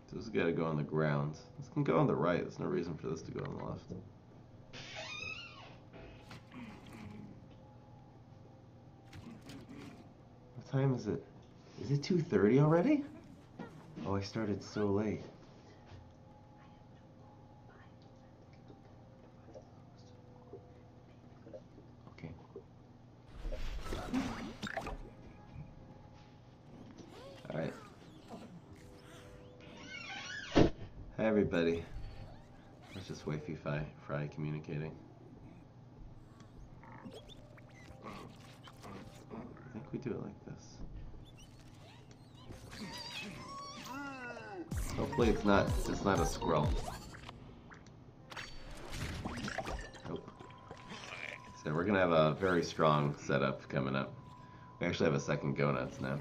So this has got to go on the ground. This can go on the right. There's no reason for this to go on the left. What time is it? Is it 2:30 already? Oh, I started so late. Okay. Alright. Hi everybody. Let's just Wi-Fi Fry communicating. I think we do it like this. Hopefully it's not a scroll. Nope. So we're gonna have a very strong setup coming up. We actually have a second go nuts now.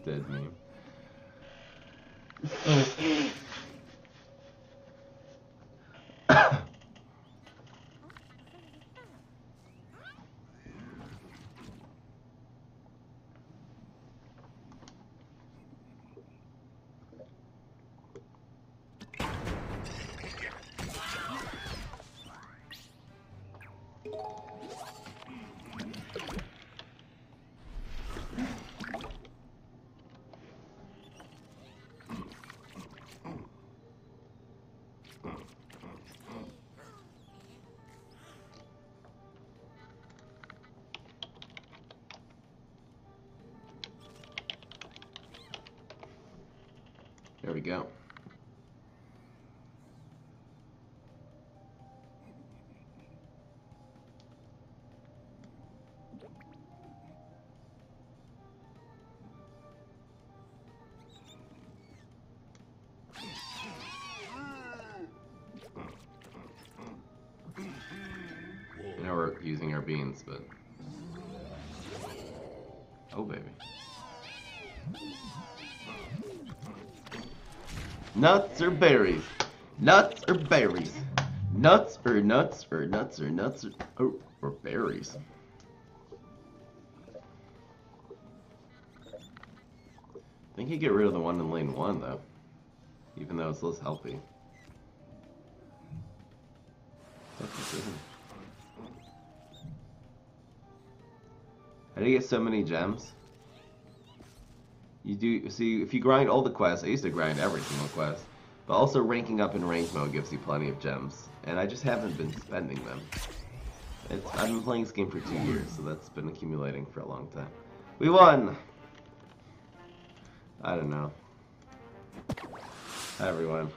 Dead meme. There we go. work using our beans, but... Oh, baby. Nuts or berries? Nuts or berries? Nuts or nuts or nuts or nuts or berries? I think you get rid of the one in lane 1, though. Even though it's less healthy. How do you get so many gems? You do, see, if you grind all the quests, I used to grind every single quest, but also ranking up in range mode gives you plenty of gems, and I just haven't been spending them. I've been playing this game for 2 years, so that's been accumulating for a long time. We won! I don't know. Hi everyone.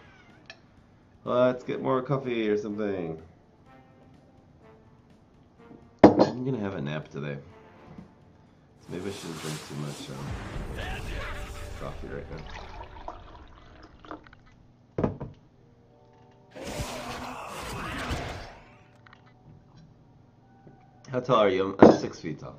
Let's get more coffee or something. I'm gonna have a nap today. So maybe I shouldn't drink too much coffee right now. How tall are you? I'm 6 feet tall.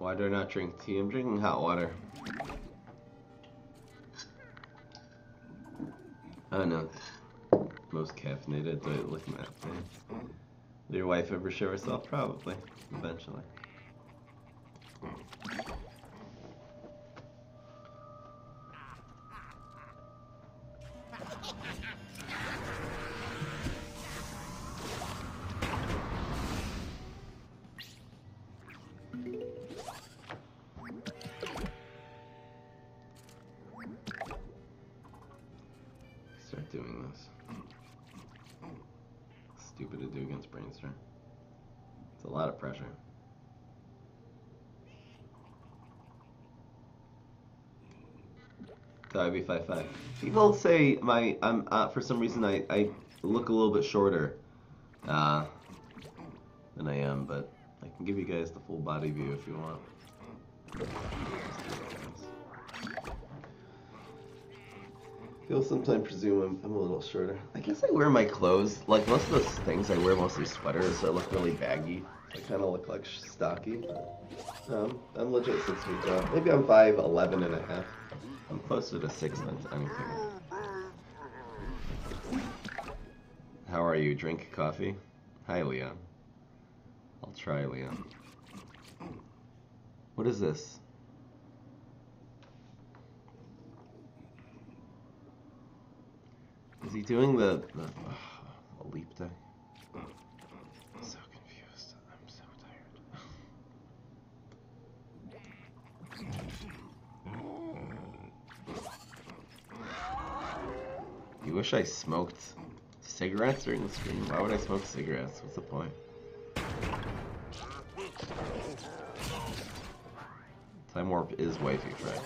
Why do I not drink tea? I'm drinking hot water. I don't know. Most caffeinated, do I look at that thing? Will your wife ever show herself? Probably. Eventually. Start doing this. Stupid to do against Brainstorm. It's a lot of pressure. So I'd be 5'5". People say I'm for some reason I look a little bit shorter than I am, but I can give you guys the full body view if you want. People sometimes presume I'm a little shorter. I guess I wear my clothes, like most of those things I wear mostly sweaters, so I look really baggy. I kind of look like stocky. I'm legit 6 feet tall. Maybe I'm 5'11 and a half. I'm closer to 6 than anything. How are you? Drink coffee? Hi, Leon. I'll try, Leon. What is this? Is he doing the leap deck? I'm so confused. I'm so tired. You wish I smoked cigarettes during the stream? Why would I smoke cigarettes? What's the point? Time Warp is wifey fried.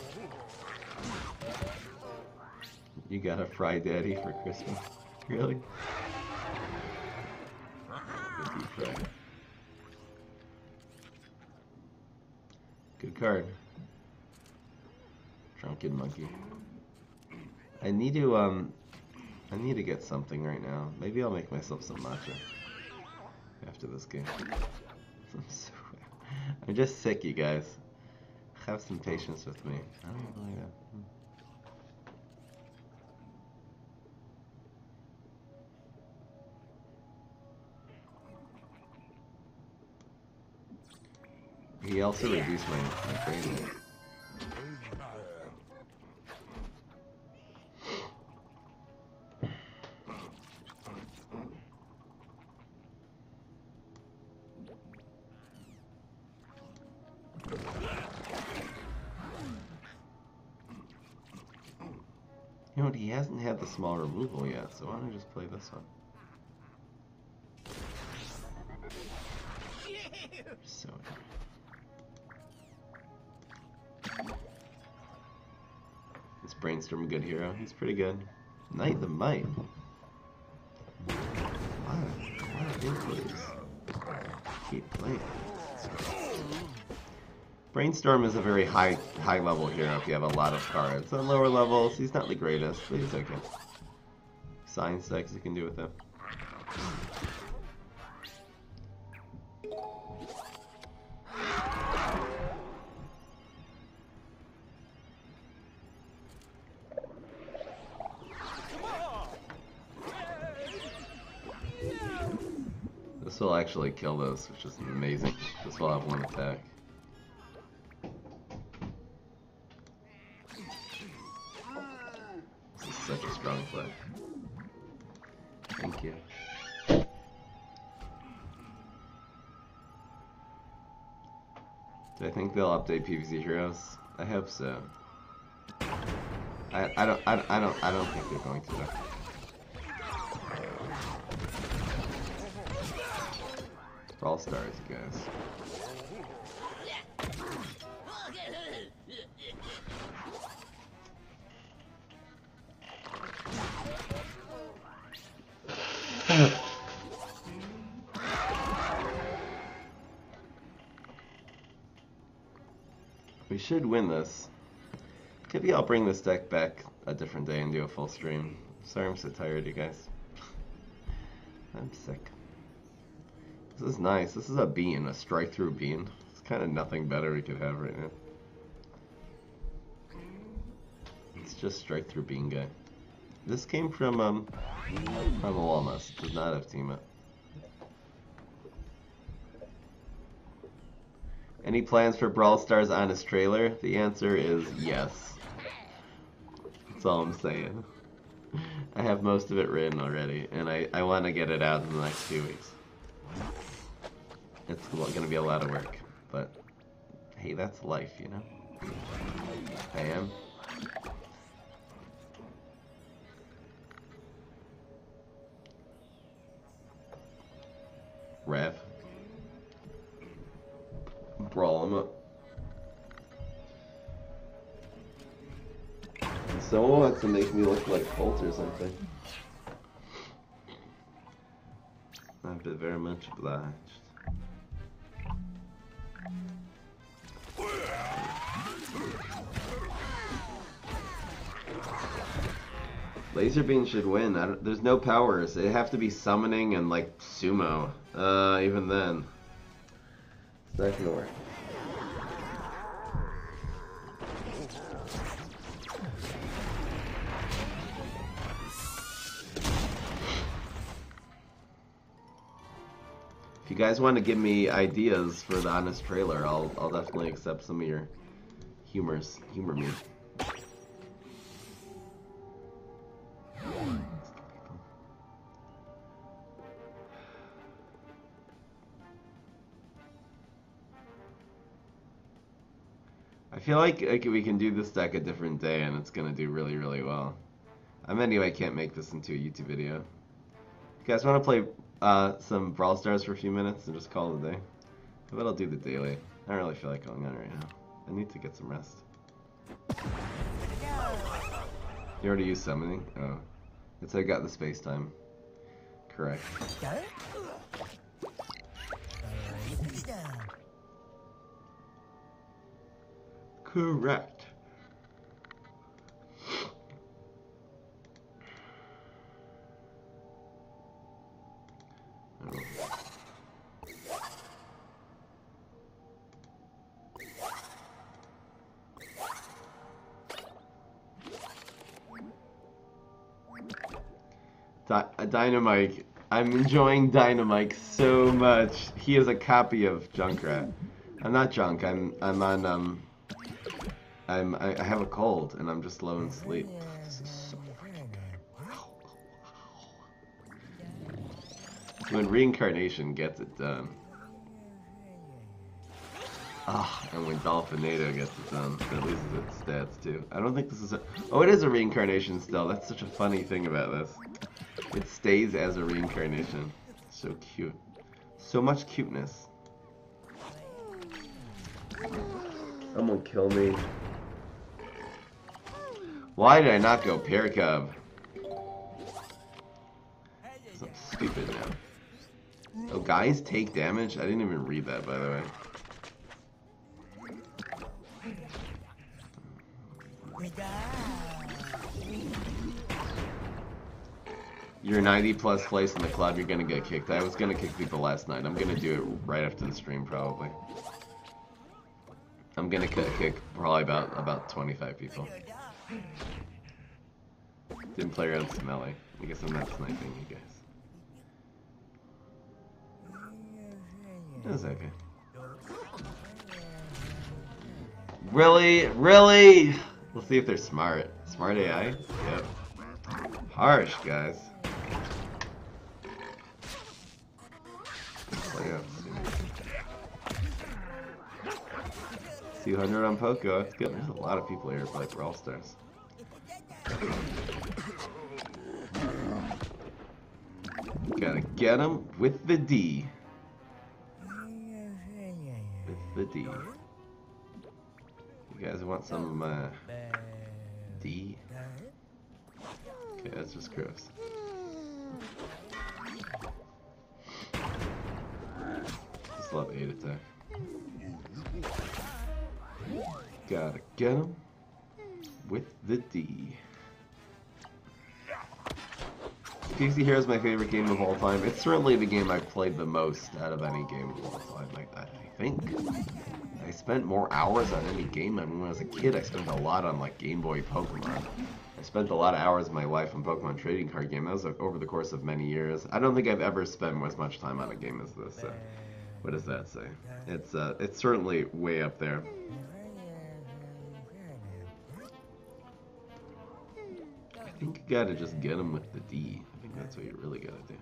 You got a fry daddy for Christmas? Really? Deep fry. Good card. Drunken monkey. I need to get something right now. Maybe I'll make myself some matcha after this game. I'm just sick, you guys. Have some patience with me. I don't know that. He also reduced my frame rate. You know what, he hasn't had the small removal yet, so why don't I just play this one? So Brainstorm, good hero. He's pretty good. Knight the Might. A lot of inquiries. Keep playing. Brainstorm is a very high level hero if you have a lot of cards. On lower levels, he's not the greatest, but he's okay. Science decks you can do with him. This will actually kill those, which is amazing. This will have one attack. This is such a strong play. Thank you. Do I think they'll update PvZ heroes? I hope so. I don't think they're going to though. Brawl Stars, you guys. We should win this. Maybe I'll bring this deck back a different day and do a full stream. Sorry I'm so tired, you guys. I'm sick. This is nice. This is a bean, a strike-through bean. It's kind of nothing better we could have right now. It's just strike-through bean guy. This came from a Walnut. Does not have team up. Any plans for Brawl Stars Honest trailer? The answer is yes. That's all I'm saying. I have most of it written already, and I want to get it out in the next few weeks. It's going to be a lot of work, but hey, that's life, you know? I am. Rev. Brawl him up. Someone wants to make me look like Colt or something. I've been very much obliged. Laser Beam should win. There's no powers. They have to be summoning and like sumo. Even then, it's not gonna work. If you guys want to give me ideas for the Honest trailer, I'll definitely accept some of your humor me. I feel like we can do this deck a different day and it's gonna do really, really well. Anyway, I can't make this into a YouTube video. You guys want to play some Brawl Stars for a few minutes and just call it a day? How about I'll do the daily? I don't really feel like going on right now. I need to get some rest. You already used summoning? Oh. It's I got the space time. Correct. Correct. Dynamite. I'm enjoying Dynamite so much. He is a copy of Junkrat. I'm not Junk. I have a cold and I'm just low in sleep. This is so freaking good. When Reincarnation gets it done. Ah, and when Dolphinado gets it done, that loses its stats too. I don't think this is a... Oh, it is a Reincarnation still. That's such a funny thing about this. It stays as a Reincarnation. So cute. So much cuteness. Someone kill me. Why did I not go Pear Cub? I'm stupid now. Oh, guys take damage? I didn't even read that, by the way. You're 90 plus place in the club, you're gonna get kicked. I was gonna kick people last night. I'm gonna do it right after the stream, probably. I'm gonna kick probably about 25 people. Didn't play around Smelly. I guess I'm not sniping you guys. That's okay. Really? Really? We'll see if they're smart. Smart AI? Yep. Harsh, guys. Play up. 200 on Poco. That's good. There's a lot of people here who play Brawl Stars. Gotta get him with the D. With the D. You guys want some D? Okay, that's just gross. Just love 8 attack. Gotta get him with the D. PvZ Hero is my favorite game of all time. It's certainly the game I've played the most out of any game of all time. Like that, I think. I spent more hours on any game. I mean, when I was a kid, I spent a lot on like Game Boy Pokemon. I spent a lot of hours of my life on Pokemon trading card game. That was like, over the course of many years. I don't think I've ever spent as much time on a game as this. What does that say? It's certainly way up there. I think you gotta just get him with the D. I think that's what you really gotta do.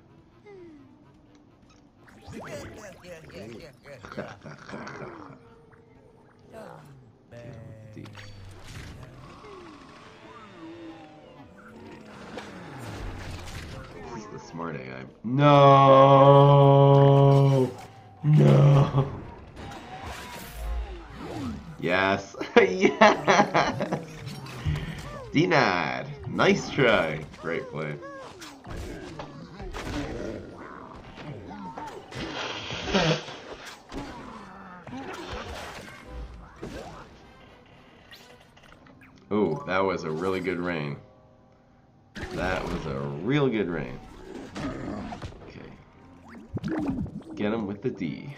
D. This is the smart AI. No! No! Yes! Yes! Denied! Nice try! Great play. Ooh, that was a really good rain. That was a real good rain. Okay. Get him with the D.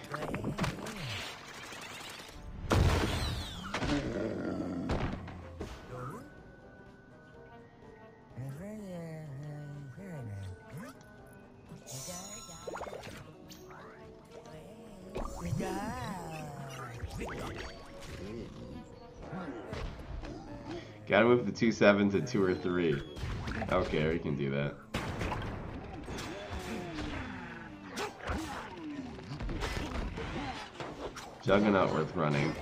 Gotta move the 2-7 to 2 or 3. Okay, we can do that. Juggernaut worth running.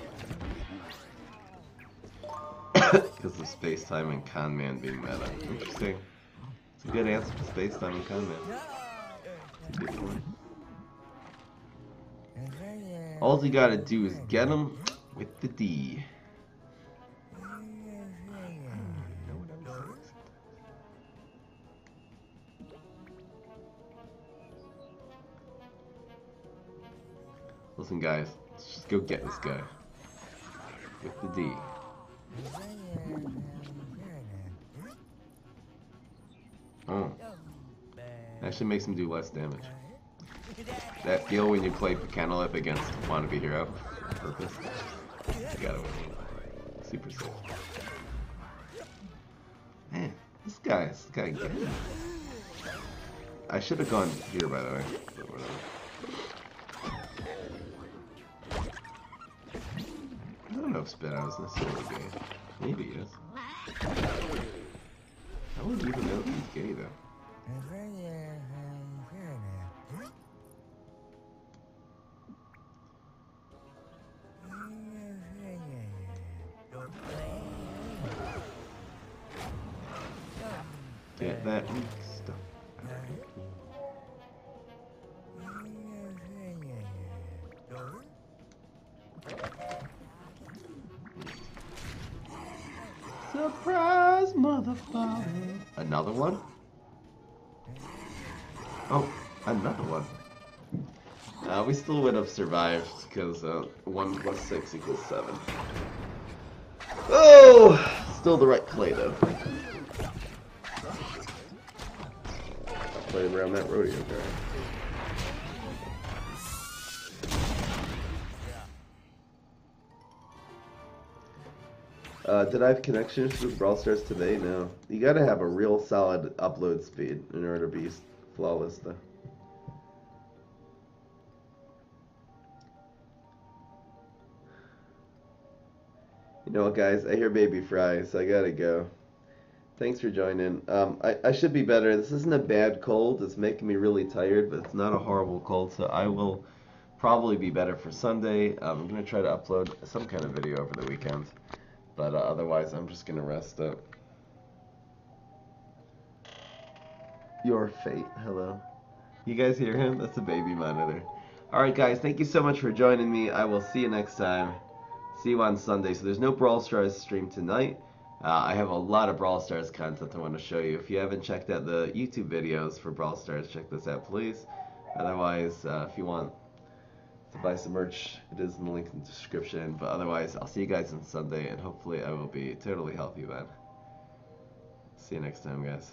Because of space-time and con man being meta. Interesting. It's a good answer for space-time and con man. It's a good one. All you gotta do is get him with the D. Listen, guys, let's just go get this guy with the D. Oh, actually makes him do less damage. That feel when you play Cantaloupe against Wannabe Hero on purpose. I gotta win. Super safe. Man, this guy gets it. I should have gone here, by the way. But whatever. I don't know if Spit Out is necessarily gay. Maybe he is. I wouldn't even know if he's gay, though. Get that weak stuff. So Surprise, motherfucker. Another one? Oh, another one. We still would have survived because 1 plus 6 equals 7. Oh! Still the right play though. I played around that rodeo ground. Did I have connections with Brawl Stars today? No. You gotta have a real solid upload speed in order to be flawless though. You know what, guys? I hear Baby Fry, so I gotta go. Thanks for joining. I should be better. This isn't a bad cold. It's making me really tired, but it's not a horrible cold, so I will probably be better for Sunday. I'm going to try to upload some kind of video over the weekend, but otherwise I'm just going to rest up. Your fate. Hello. You guys hear him? That's a baby monitor. Alright guys, thank you so much for joining me. I will see you next time. See you on Sunday. So there's no Brawl Stars stream tonight. I have a lot of Brawl Stars content I want to show you. If you haven't checked out the YouTube videos for Brawl Stars, check this out, please. Otherwise, if you want to buy some merch, it is in the link in the description. But otherwise, I'll see you guys on Sunday, and hopefully I will be totally healthy then. See you next time, guys.